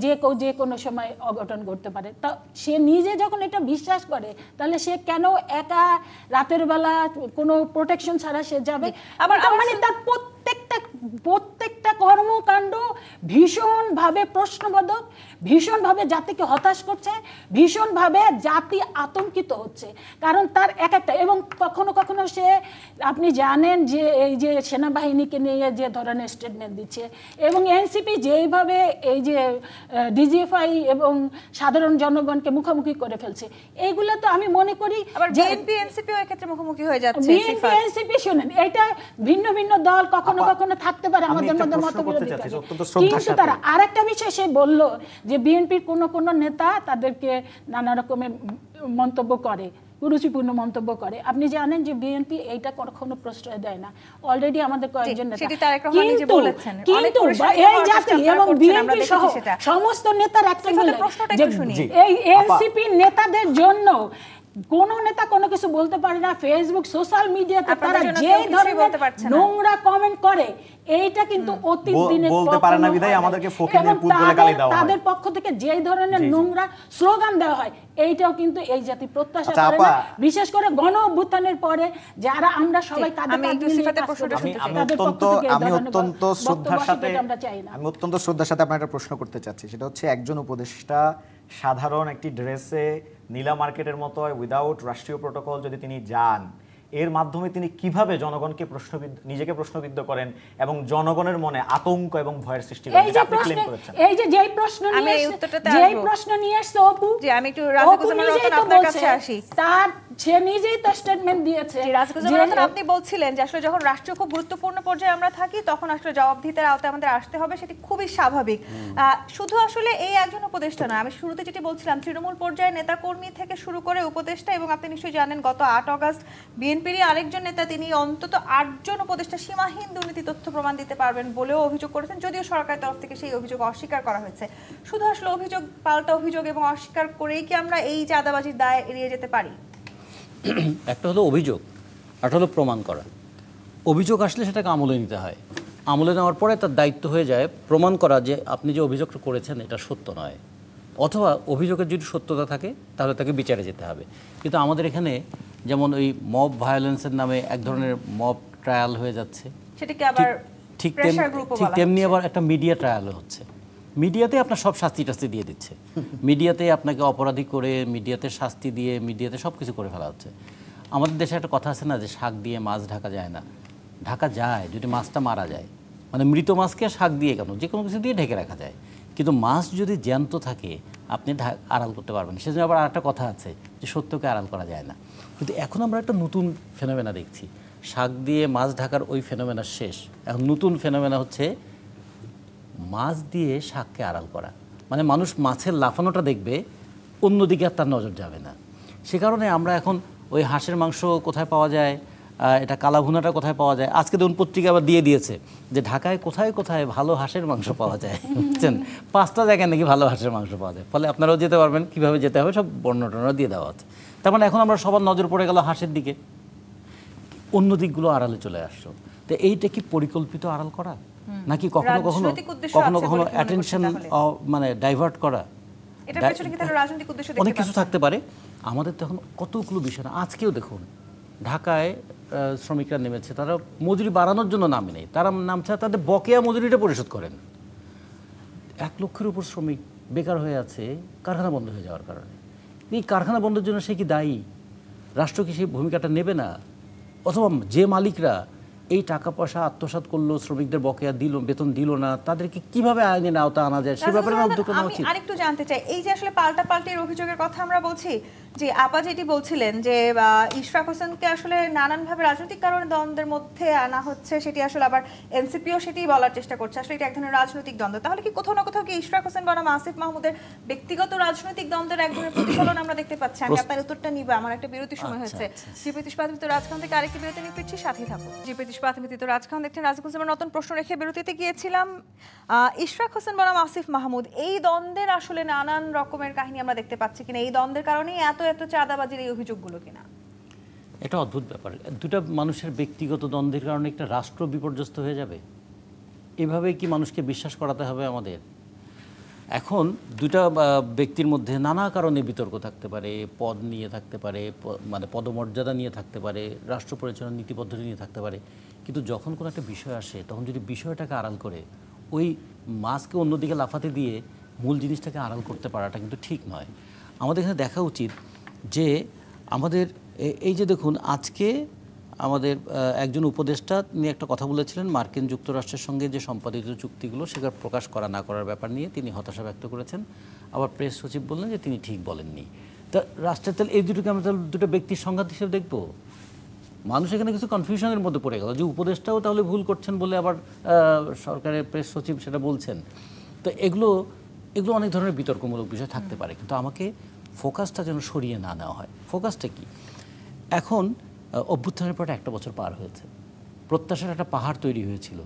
যে কোনো সময় অঘটন ঘটতে পারে। তা সে নিজে যখন এটা বিশ্বাস করে, তাহলে সে কেন একা রাতের বেলা কোনো প্রোটেকশন ছাড়া সে যাবে? আবার মানে তার প্রত্যেকটা কর্মকাণ্ড ভীষণভাবে প্রশ্নবোধক, ভীষণভাবে জাতিকে হতাশ করছে, ভীষণভাবে জাতি আতঙ্কিত হচ্ছে। কারণ তার একটা এবং কখনো কখনো সে, আপনি জানেন যে এই যে সেনাবাহিনীকে নিয়ে যে ধরনের স্টেটমেন্ট দিচ্ছে, এবং এনসিপি যেইভাবে এই যে ডিজিএফআই এবং সাধারণ জনগণকে মুখোমুখি করে ফেলছে, এইগুলো তো আমি মনে করি আবার বিএনপি এনসিপিও এক্ষেত্রে মুখোমুখি হয়ে যাচ্ছে। বিএনপি এনসিপি শুনেন, এটা ভিন্ন ভিন্ন দল কখনো কখনো থাকতে পারে আমাদের মধ্যে মতবিরোধ, কিন্তু তারা আরেকটা বিষয় সে বলল যে বিএনপির কোন নেতা তাদেরকে নানা রকমের মন্তব্য করে, কুরুচিপূর্ণ মন্তব্য করে। আপনি জানেন যে বিএনপি এইটা কখনো প্রশ্রয় দেয় না। অলরেডি আমাদের কয়েকজন নেতা, কিন্তু এই জাতি এবং বিএনপি সহ সমস্ত নেতার একটা এই এনসিপি নেতাদের জন্য কোন নেতা কোনো কিছু বলতে পারে না। ফেসবুক সোশ্যাল মিডিয়াতে তারা যে ধরনের নোংরা কমেন্ট করে, এইটা কিন্তু অতীত দিনে বলতে পারে না বিধায় আমাদেরকে ফকিরের পুত বলে গালি দেওয়া হয়। তাদের পক্ষ থেকে যে ধরনের নোংরা স্লোগান দেওয়া হয়, এইটাও কিন্তু এই জাতি প্রত্যাশা করে না। বিশেষ করে গণ অভ্যুত্থানের পরে যারা আমরা সবাই আমি অত্যন্ত শ্রদ্ধার সাথে আপনার একটা প্রশ্ন করতে চাচ্ছি, সেটা হচ্ছে একজন উপদেষ্টা সাধারণ একটি ড্রেসে নীলা মার্কেটের মতো উইদাউট রাষ্ট্রীয় প্রোটোকল যদি তিনি যান, এর মাধ্যমে তিনি কিভাবে জনগণকে নিজেকে প্রশ্নবিদ্ধ করেন এবং জনগণের মনে আতঙ্ক এবং ভয়ের সৃষ্টি করেন? আপনি ক্লেম করেছেন এই যে যেই প্রশ্ন নিয়ে আসছে অপু, যে আমি একটু রাজিকুজ্জামান রতন আপনার কাছে আসি, তার সে নিজেই তো স্টেটমেন্ট দিয়েছে। রাজিকুজ্জামান রতন, আপনি বলছিলেন যে আসলে যখন রাষ্ট্র খুব গুরুত্বপূর্ণ পর্যায়ে আমরা থাকি, তখন আসলে জবাবদিহিতার আওতায় আমাদের আসতে হবে, সেটি খুবই স্বাভাবিক। শুধু আসলে এই একজন উপদেষ্টা নয়, আমি শুরুতে যেটি বলছিলাম, তৃণমূল পর্যায়ে নেতাকর্মী থেকে শুরু করে উপদেষ্টা, এবং আপনি নিশ্চয়ই জানেন গত 8 অগস্ট বিএনপির আরেকজন নেতা, তিনি অন্তত 8 জন উপদেষ্টা সীমাহীন দুর্নীতি তথ্য প্রমাণ দিতে পারবেন বলেও অভিযোগ করেছেন, যদিও সরকারের তরফ থেকে সেই অভিযোগ অস্বীকার করা হয়েছে। শুধু আসলে অভিযোগ পাল্টা অভিযোগ এবং অস্বীকার করেই কি আমরা এই চাঁদাবাজির দায় এড়িয়ে যেতে পারি? একটা হলো অভিযোগ, একটা হলো প্রমাণ করা। অভিযোগ আসলে সেটাকে আমলে নিতে হয়, আমলে নেওয়ার পরে তার দায়িত্ব হয়ে যায় প্রমাণ করা যে আপনি যে অভিযোগটা করেছেন এটা সত্য নয়, অথবা অভিযোগের যদি সত্যতা থাকে তাহলে তাকে বিচারে যেতে হবে। কিন্তু আমাদের এখানে যেমন ওই মব ভায়োলেন্সের নামে এক ধরনের মব ট্রায়াল হয়ে যাচ্ছে, সেটাকে আবার ঠিক তেমনি আবার একটা মিডিয়া ট্রায়ালও হচ্ছে। মিডিয়াতে আপনার সব শাস্তি টাস্তি দিয়ে দিচ্ছে, মিডিয়াতে আপনাকে অপরাধী করে, মিডিয়াতে শাস্তি দিয়ে, মিডিয়াতে সব কিছু করে ফেলা হচ্ছে। আমাদের দেশে একটা কথা আছে না যে শাক দিয়ে মাছ ঢাকা যায় না। ঢাকা যায় যদি মাছটা মারা যায়, মানে মৃত মাছকে শাক দিয়ে কেন, যে কোনো কিছু দিয়ে ঢেকে রাখা যায়, কিন্তু মাছ যদি জ্যান্ত থাকে আপনি আড়াল করতে পারবেন। সেজন্য আবার একটা কথা আছে যে সত্যকে আড়াল করা যায় না। কিন্তু এখন আমরা একটা নতুন ফেনোমেনা দেখছি, শাক দিয়ে মাছ ঢাকার ওই ফেনোমেনা শেষ, এখন নতুন ফেনোমেনা হচ্ছে মাছ দিয়ে শাককে আড়াল করা। মানে মানুষ মাছের লাফানোটা দেখবে, অন্যদিকে আর তার নজর যাবে না। সে কারণে আমরা এখন ওই হাঁসের মাংস কোথায় পাওয়া যায়, এটা কালাভুনাটা কোথায় পাওয়া যায়, আজকে দেখুন পত্রিকা আবার দিয়ে দিয়েছে যে ঢাকায় কোথায় কোথায় ভালো হাঁসের মাংস পাওয়া যায়, বুঝছেন, 5টা জায়গায় নাকি ভালো হাঁসের মাংস পাওয়া যায়। ফলে আপনারাও যেতে পারবেন, কীভাবে যেতে হবে সব বর্ণনা দিয়ে দেওয়া আছে। তার মানে এখন আমরা সবার নজর পড়ে গেল হাঁসের দিকে, অন্য দিকগুলো আড়ালে চলে আসছো। তো এইটা কি পরিকল্পিত আড়াল করা, নাকি কখনো কখনো কখনো কখনো অ্যাটেনশন মানে ডাইভার্ট করা? অনেক কিছু থাকতে পারে। আমাদের তো এখন কতগুলো বিষয় না। আজকেও দেখুন ঢাকায় শ্রমিকরা নেমেছে, তারা মজুরি বাড়ানোর জন্য নামে নেই, তারা নামছে তাদের বকেয়া মজুরিটা পরিশোধ করেন। 1 লক্ষের উপর শ্রমিক বেকার হয়ে আছে কারখানা বন্ধ হয়ে যাওয়ার কারণে। এই কারখানা বন্ধের জন্য সে কি দায়ী? রাষ্ট্র কি সেই ভূমিকাটা নেবে না? অথবা যে মালিকরা এই টাকা পয়সা আত্মসাৎ করলো, শ্রমিকদের বকেয়া দিল, বেতন দিল না, তাদেরকে কিভাবে আইনের আওতা আনা যায় সে ব্যাপারে উদ্যোগ নেওয়া উচিত। আরেকটু জানতে চাই, এই যে আসলে পাল্টাপাল্টির অভিযোগের কথা আমরা বলছি, জি, আপা যেটি বলছিলেন যে ইশরাক হোসেনকে আসলে নানানভাবে রাজনৈতিক কারণে দ্বন্দ্বের মধ্যে আনা হচ্ছে, সেটি আসলে আবার এনসিপিও সেটি বলার চেষ্টা করছে আসলে এটা এক ধরনের রাজনৈতিক দ্বন্দ্ব। তাহলে কি কোথাও না কোথাও কি ইশরাক হোসেন বনাম আসিফ মাহমুদের ব্যক্তিগত রাজনৈতিক দ্বন্দ্বের এক ধরনের প্রতিফলন আমরা দেখতে পাচ্ছি? আমি আপনার উত্তরটা নিব, আমার একটা বিরতির সময় হয়েছে। জিপ্রীতিশ পাথমিত রাজখান থেকে আরেকটি বিরতি নিয়ে ফিরছি, সাথেই থাকুন। জিপ্রীতিশ পাথমিত রাজখান দেখছেন রাজকুসুমের নতুন প্রশ্ন রেখে বিরতিতে গিয়েছিলাম। ইশরাক হোসেন বনাম আসিফ মাহমুদ, এই দ্বন্দ্বের আসলে নানান রকমের কাহিনী আমরা দেখতে পাচ্ছি কিনা? এই দ্বন্দ্বের কারণেই এত চাঁদাবাজির এই অভিযোগগুলো কিনা? এটা অদ্ভুত ব্যাপার। দুটা মানুষের ব্যক্তিগত দ্বন্দ্বের কারণে একটা রাষ্ট্র বিপর্যস্ত হয়ে যাবে? এভাবে কি মানুষকে বিশ্বাস করাতে হবে আমাদের? এখন দুটা ব্যক্তির মধ্যে নানা কারণে বিতর্ক থাকতে পারে, পদ নিয়ে থাকতে পারে, মানে পদমর্যাদা নিয়ে থাকতে পারে, রাষ্ট্র পরিচালনার নীতি পদ্ধতি নিয়ে থাকতে পারে, কিন্তু যখন কোনো একটা বিষয় আসে তখন যদি বিষয়টাকে আড়াল করে ওই মাছকে অন্যদিকে লাফাতে দিয়ে মূল জিনিসটাকে আড়াল করতে পারাটা কিন্তু ঠিক নয়। আমাদের এখানে দেখা উচিত যে আমাদের এই যে দেখুন, আজকে আমাদের একজন উপদেষ্টা নিয়ে একটা কথা বলেছিলেন, মার্কিন যুক্তরাষ্ট্রের সঙ্গে যে সম্পাদিত চুক্তিগুলো সেগুলো প্রকাশ করা না করার ব্যাপার নিয়ে তিনি হতাশা ব্যক্ত করেছেন। আবার প্রেস সচিব বললেন যে তিনি ঠিক বলেননি। তা রাষ্ট্রের তাহলে এই দুটোকে আমরা তাহলে দুটো ব্যক্তির সংঘাত হিসেবে দেখবো? মানুষ এখানে কিছু কনফিউশনের মধ্যে পড়ে গেল যে উপদেষ্টাও তাহলে ভুল করছেন বলে আবার সরকারের প্রেস সচিব সেটা বলছেন। তো এগুলো অনেক ধরনের বিতর্কমূলক বিষয় থাকতে পারে, কিন্তু আমাকে ফোকাসটা যেন সরিয়ে না নেওয়া হয়। ফোকাসটা কি? এখন অভ্যুত্থানের পর একটা বছর পার হয়েছে, প্রত্যাশার একটা পাহাড় তৈরি হয়েছিল।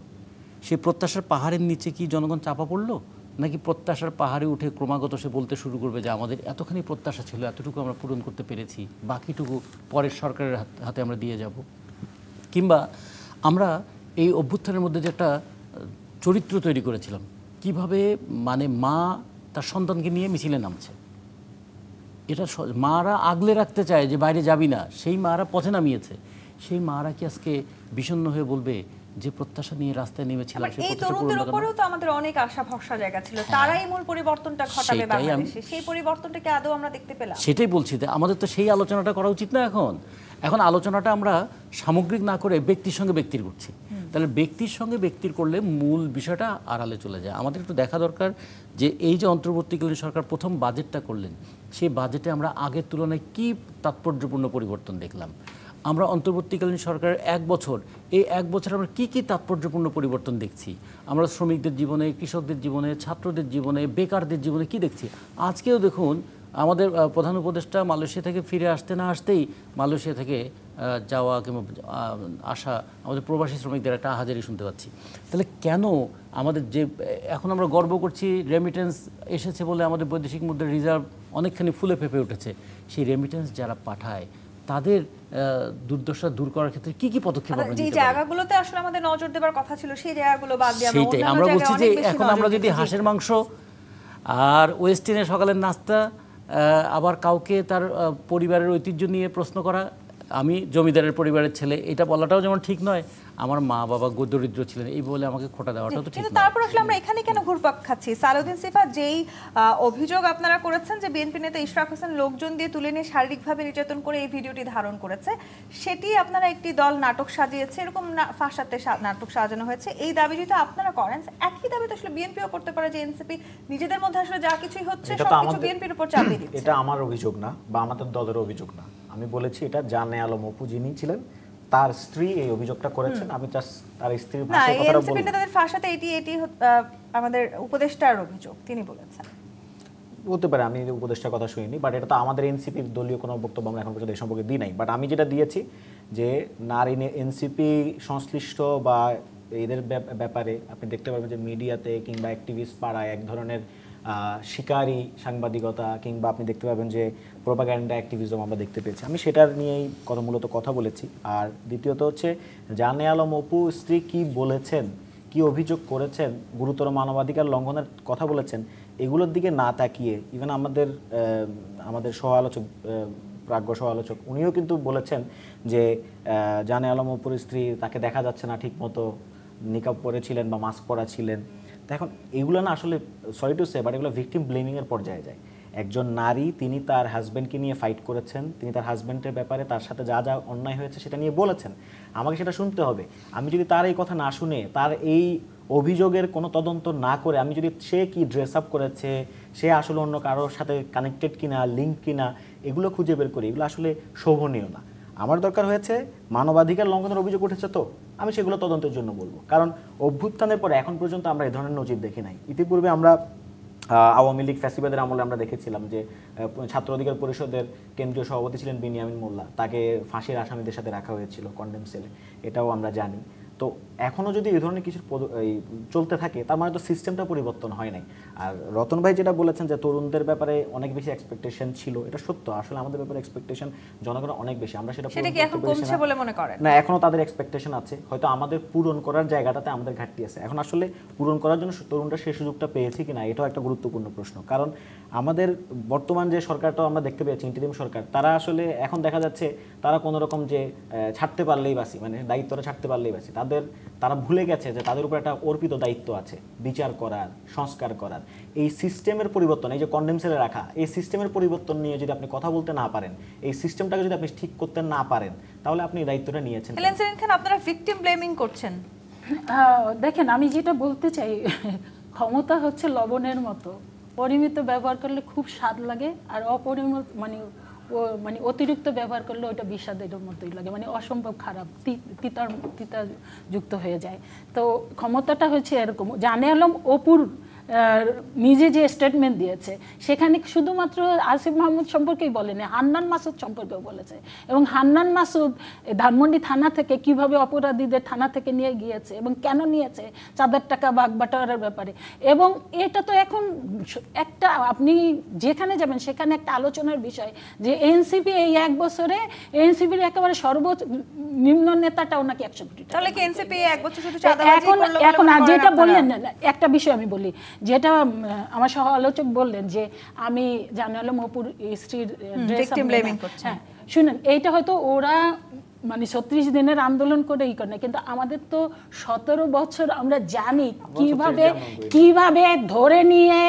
সেই প্রত্যাশার পাহাড়ের নিচে কি জনগণ চাপা পড়লো, নাকি প্রত্যাশার পাহাড়ে উঠে ক্রমাগত সে বলতে শুরু করবে যে আমাদের এতখানি প্রত্যাশা ছিল, এতটুকু আমরা পূরণ করতে পেরেছি, বাকিটুকু পরের সরকারের হাতে আমরা দিয়ে যাব? কিংবা আমরা এই অভ্যুত্থানের মধ্যে যে একটা চরিত্র তৈরি করেছিলাম, কিভাবে মানে মা তার সন্তানকে নিয়ে মিছিলে নামছে, এটা মারা আগলে রাখতে চায় যে বাইরে যাবি না, সেই মারা পথে নামিয়েছে। সেই মারা কি আজকে বিষণ্ণ হয়ে বলবে যে প্রত্যাশা নিয়ে রাস্তায় নেমেছিলাম? এই তরুণদের উপরেও তো আমাদের অনেক আশা ভরসা জায়গা ছিল, তারাই মূল পরিবর্তনটা ঘটাবে বাংলাদেশে। সেই পরিবর্তনটা কি আদৌ আমরা দেখতে পেলাম? সেটাই বলছি, আমাদের তো সেই আলোচনাটা করা উচিত না। এখন আলোচনাটা আমরা সামগ্রিক না করে ব্যক্তির সঙ্গে ব্যক্তির করছি। তাহলে ব্যক্তির সঙ্গে ব্যক্তির করলে মূল বিষয়টা আড়ালে চলে যায়। আমাদের একটু দেখা দরকার যে এই যে অন্তর্বর্তীকালীন সরকার প্রথম বাজেটটা করলেন, সেই বাজেটে আমরা আগের তুলনায় কী তাৎপর্যপূর্ণ পরিবর্তন দেখলাম। আমরা অন্তর্বর্তীকালীন সরকারের এই এক বছর আমরা কী তাৎপর্যপূর্ণ পরিবর্তন দেখছি। আমরা শ্রমিকদের জীবনে, কৃষকদের জীবনে, ছাত্রদের জীবনে, বেকারদের জীবনে কি দেখছি। আজকেও দেখুন, আমাদের প্রধান উপদেষ্টা মালয়েশিয়া থেকে ফিরে আসতে না আসতেই মালয়েশিয়া থেকে যাওয়া কিংবা আসা আমাদের প্রবাসী শ্রমিকদের একটা হাজারি শুনতে পাচ্ছি। তাহলে কেন আমাদের যে এখন আমরা গর্ব করছি রেমিটেন্স এসেছে বলে আমাদের বৈদেশিক মুদ্রার রিজার্ভ অনেকখানি ফুলে ফেঁপে উঠেছে, সেই রেমিটেন্স যারা পাঠায় তাদের দুর্দশা দূর করার ক্ষেত্রে কি কি পদক্ষেপ আমরা নিতে পারি? যে জায়গাগুলোতে আসলে আমাদের নজর দেবার কথা ছিল সেই জায়গাগুলো বাদ দিয়ে সেইটাই আমরা বলছি যে এখন আমরা যদি হাঁসের মাংস আর ওয়েস্টিনের সকালের নাস্তা, আবার কাউকে তার পরিবারের ঐতিহ্য নিয়ে প্রশ্ন করা, আমি জমিদারের পরিবারের ছেলে, এটা বলাটাও যেমন ঠিক নয়, আমার মা বাবা দরিদ্র ছিলেন এই বলে আমাকে খোটা দেওয়াটাও তো ঠিক নয়। তারপর আসলে আমরা এখানে কেন ঘুরপাক খাচ্ছি? সালাউদ্দিন সিফা যেই অভিযোগ আপনারা করেছেন যে বিএনপি নেতা ইশরাক হোসেন লোকজন দিয়ে তুলে নিয়ে শারীরিকভাবে নির্যাতন করে এই ভিডিওটি ধারণ করেছে, সেটি আপনারা একটি দল নাটক সাজিয়েছে, এরকম ফাঁসাতে নাটক সাজানো হয়েছে, এই দাবি যদি আপনারা করেন, একই দাবি তো আসলে বিএনপিও করতে পারে যে এনসিপি নিজেদের মধ্যে আসলে যা কিছুই হচ্ছে সবকিছু বিএনপির উপর চাপিয়ে দিচ্ছে। এটা আমার অভিযোগ না বা আমাদের দলের অভিযোগ না। আমি বলেছি এটা জানে আলম অপু যিনি ছিলেন তার স্ত্রী এই অভিযোগটা করেছেন। আমি জাস্ট তার স্ত্রীর ভাষায় কথাটা বলবো। তাদের ফাঁসাতে এটি আমাদের উপদেষ্টার অভিযোগ, তিনি বলেছেন। হতে পারে, আমি উপদেষ্টার কথা শুনিনি, বাট এটা তো আমাদের এনসিপির দলীয় কোনো বক্তব্য আমরা এখন পর্যন্ত এই সম্পর্কে দিই নাই। বাট আমি যেটা দিয়েছি যে নারী এনসিপি সংশ্লিষ্ট বা এদের ব্যাপারে আপনি দেখতে পারবেন যে মিডিয়াতে কিংবা অ্যাক্টিভিস্ট পাড়ায় এক ধরনের শিকারী সাংবাদিকতা, কিংবা আপনি দেখতে পাবেন যে প্রোপাগান্ডা অ্যাক্টিভিজম আমরা দেখতে পেয়েছি। আমি সেটার নিয়েই মূলত কথা বলেছি। আর দ্বিতীয়ত হচ্ছে জানে আলম অপু স্ত্রী কি বলেছেন, কি অভিযোগ করেছেন, গুরুতর মানবাধিকার লঙ্ঘনের কথা বলেছেন, এগুলোর দিকে না তাকিয়ে ইভেন আমাদের সহ-আলোচক প্রাজ্ঞ সহ-আলোচক উনিও কিন্তু বলেছেন যে জানে আলম অপুর স্ত্রী তাকে দেখা যাচ্ছে না ঠিক মতো, নিকাব পরেছিলেন বা মাস্ক পরা ছিলেন। তো এখন এগুলো না আসলে সরি টু সে বাট এগুলো ভিকটিম ব্লেমিংয়ের পর্যায়ে যায়। একজন নারী, তিনি তার হাজব্যান্ডকে নিয়ে ফাইট করেছেন, তিনি তার হাজব্যান্ডের ব্যাপারে তার সাথে যা যা অন্যায় হয়েছে সেটা নিয়ে বলেছেন। আমাকে সেটা শুনতে হবে। আমি যদি তার এই কথা না শুনে, তার এই অভিযোগের কোনো তদন্ত না করে, আমি যদি সে কি ড্রেস আপ করেছে, সে আসলে অন্য কারোর সাথে কানেক্টেড কিনা, লিঙ্ক কিনা, এগুলো খুঁজে বের করি, এগুলো আসলে শোভনীয় না। আমার দরকার হয়েছে মানবাধিকার লঙ্ঘনের অভিযোগ উঠেছে, তো আমি সেগুলো তদন্তের জন্য বলবো। কারণ অভ্যুত্থানের পরে এখন পর্যন্ত আমরা এই ধরনের নজির দেখি নাই। ইতিপূর্বে আমরা আওয়ামী লীগ ফ্যাসিবাদের আমলে আমরা দেখেছিলাম যে ছাত্র অধিকার পরিষদের কেন্দ্রীয় সভাপতি ছিলেন বিনিয়ামিন মোল্লা, তাকে ফাঁসির আসামিদের সাথে রাখা হয়েছিল কন্ডেম সেলে, এটাও আমরা জানি। তো এখনও যদি এই ধরনের কিছু চলতে থাকে, তার মানে তো সিস্টেমটা পরিবর্তন হয় নাই। আর রতন ভাই যেটা বলেছেন যে তরুণদের ব্যাপারে অনেক বেশি এক্সপেকটেশন ছিল, এটা সত্য। আসলে আমাদের ব্যাপারে এক্সপেকটেশন জনগণের অনেক বেশি, আমরা সেটা সেটা কি এখন কমছে বলে মনে করেন? না, এখনো তাদের এক্সপেকটেশন আছে, হয়তো আমাদের পূরণ করার জায়গাটাতে আমাদের ঘাটতি আছে। এখন আসলে পূরণ করার জন্য তরুণরা সেই সুযোগটা পেয়েছে কিনা, এটাও একটা গুরুত্বপূর্ণ প্রশ্ন। কারণ আমাদের বর্তমান যে সরকারটাও আমরা দেখতে পেয়েছি, ইন্টারিম সরকার, তারা আসলে এখন দেখা যাচ্ছে তারা কোনো রকম যে ছাড়তে পারলেই বাসি, মানে দায়িত্বটা ছাড়তে পারলেই বাসি, তারা ভুলে গেছে যে তাদের উপর একটা অর্পিত দায়িত্ব আছে বিচার করার, সংস্কার করার। এই সিস্টেমের পরিবর্তন, এই যে কন্ডেম সেলে রাখা, এই সিস্টেমের পরিবর্তন নিয়ে যদি আপনি কথা বলতে না পারেন, এই সিস্টেমটাকে যদি আপনি ঠিক করতে না পারেন, তাহলে আপনি এই দায়িত্বটা নিয়েছেন। হেলেন সেলিন খান, আপনারা ভিকটিম ব্লেমিং করছেন। দেখেন, আমি যেটা বলতে চাই, ক্ষমতা হচ্ছে লবণের মতো, পরিমিত ব্যবহার করলে খুব স্বাদ লাগে, আর অপরিমিত মানে অতিরিক্ত ব্যবহার করলে ওইটা বিষাদের মতোই লাগে, মানে অসম্ভব খারাপ, তিতা যুক্ত হয়ে যায়। তো ক্ষমতাটা হচ্ছে এরকম। জানে আলম অপুর নিজে যে স্টেটমেন্ট দিয়েছে, সেখানে শুধুমাত্র আসিফ মাহমুদ সম্পর্কেই বলেনি, হান্নান মাসুদ সম্পর্কেও বলেছে। এবং হান্নান মাসুদ ধানমন্ডি থানা থেকে কিভাবে অপরাধীদের থানা থেকে নিয়ে গিয়েছে এবং কেন নিয়েছে, চাঁদার টাকা ভাগ বাটোয়ারার ব্যাপারে। এবং এটা তো এখন একটা, আপনি যেখানে যাবেন সেখানে একটা আলোচনার বিষয় যে এনসিপি এই 1 বছরে এনসিপির একেবারে সর্বনিম্ন নেতাটাও নাকি 100 কোটি টাকা। তাহলে কি এনসিপি 1 বছর শুধু চাঁদাবাজি করলো? এখন যেটা বললেন, একটা বিষয় আমি বলি, যেটা আমার সহ আলোচক বললেন যে আমি জানে আলম অপুর স্ত্রীর ভিকটিম ব্লেমিং করছি। হ্যাঁ, শুনেন, এইটা হয়তো ওরা মানে 36 দিনের আন্দোলন করে ই করে না, কিন্তু আমাদের তো 17 বছর আমরা জানি কিভাবে ধরে নিয়ে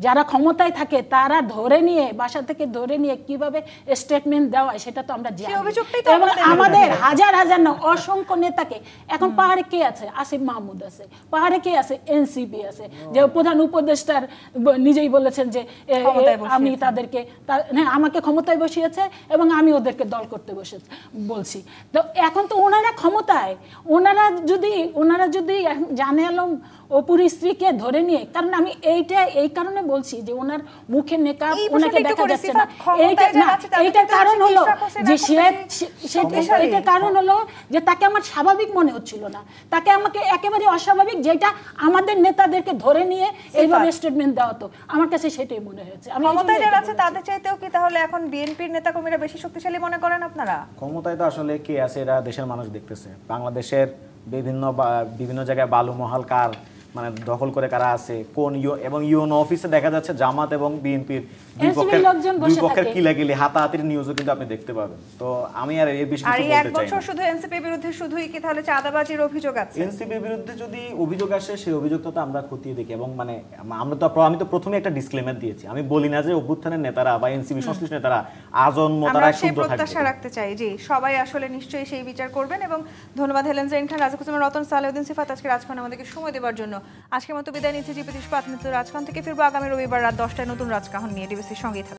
যারা ক্ষমতায় থাকে তারা ধরে নিয়ে বাসা থেকে ধরে নিয়ে কিভাবে স্টেটমেন্ট দেওয়া, সেটা তো আমরা জানি। এবং আমাদের হাজার হাজার না অসংখ্য নেতাকে এখন পাহাড়ে কে আছে? আসিফ মাহমুদ আছে, পাহাড়ে কে আছে? এনসিপি আছে, যে প্রধান উপদেষ্টার নিজেই বলেছেন যে আমি তাদেরকে, হ্যাঁ, আমাকে ক্ষমতায় বসিয়েছে এবং আমি ওদেরকে দল করতে বলছি। তো এখন তো ওনারা ক্ষমতায়, ওনারা যদি জানে আলম অপুর স্ত্রীকে ধরে নিয়ে, কারণ আমি এই কারণে বলছি যে ওনার মুখে নেকাব, ওনাকে দেখা যাচ্ছে না, এইটার কারণ হলো যে এইটার কারণ হলো যে তাকে আমার স্বাভাবিক মনে হচ্ছিল না, তাকে আমাকে একেবারে অস্বাভাবিক, যেটা আমাদের নেতাদেরকে ধরে নিয়ে এইভাবে স্টেটমেন্ট দেওয়া হতো, আমার কাছে সেটাই মনে হয়েছে। ক্ষমতায় যারা আছে তাদের চাইতেও কি তাহলে এখন বিএনপির নেতাকর্মীরা বেশি শক্তিশালী মনে করেন আপনারা? ক্ষমতায় তো আসলে কে আছে এরা দেশের মানুষ দেখতেছে। বাংলাদেশের বিভিন্ন জায়গায় বালুমহাল কার মানে দখল করে কারা আছে, কোন এবং ইউনো অফিসে দেখা যাচ্ছে জামাত এবং বিএনপির দুই পক্ষের কিলাকিলি হাতাহাতির নিউজও কিন্তু আপনি দেখতে পাবেন। তো আমি আর এর বেশি কিছু বলতে চাই না। 1 বছর শুধু এনসিপির বিরুদ্ধে শুধুই কি তাহলে চাঁদাবাজির অভিযোগ আছে? এনসিপির বিরুদ্ধে যদি অভিযোগ আসে, সেই অভিযোগটা তো আমরা খতিয়ে দেখি। এবং মানে আমি তো প্রথমে একটা ডিসক্লেমার দিয়েছি, আমি বলি না যে অভ্যুত্থানের নেতারা বা এনসিপি সংশ্লিষ্ট নেতারা আজন্ম তারা শুদ্ধ থাকবে। প্রত্যাশা রাখতে চাই জি সবাই আসলে নিশ্চয়ই সেই বিচার করবেন। এবং ধন্যবাদ হেলেন সেলিন খান, রাজা কুসুম, রতন, সালেউদ্দিন সিফাত আজকে রাজখান আমাদেরকে সময় দেওয়ার জন্য। আজকের মতো বিদায় নিচ্ছি জিপি 30 রাজখান থেকে। ফিরবো আগামী রবিবার রাত 10টায় নতুন রাজকাহন নিয়ে। ডিবিসির সঙ্গেই থাকুন।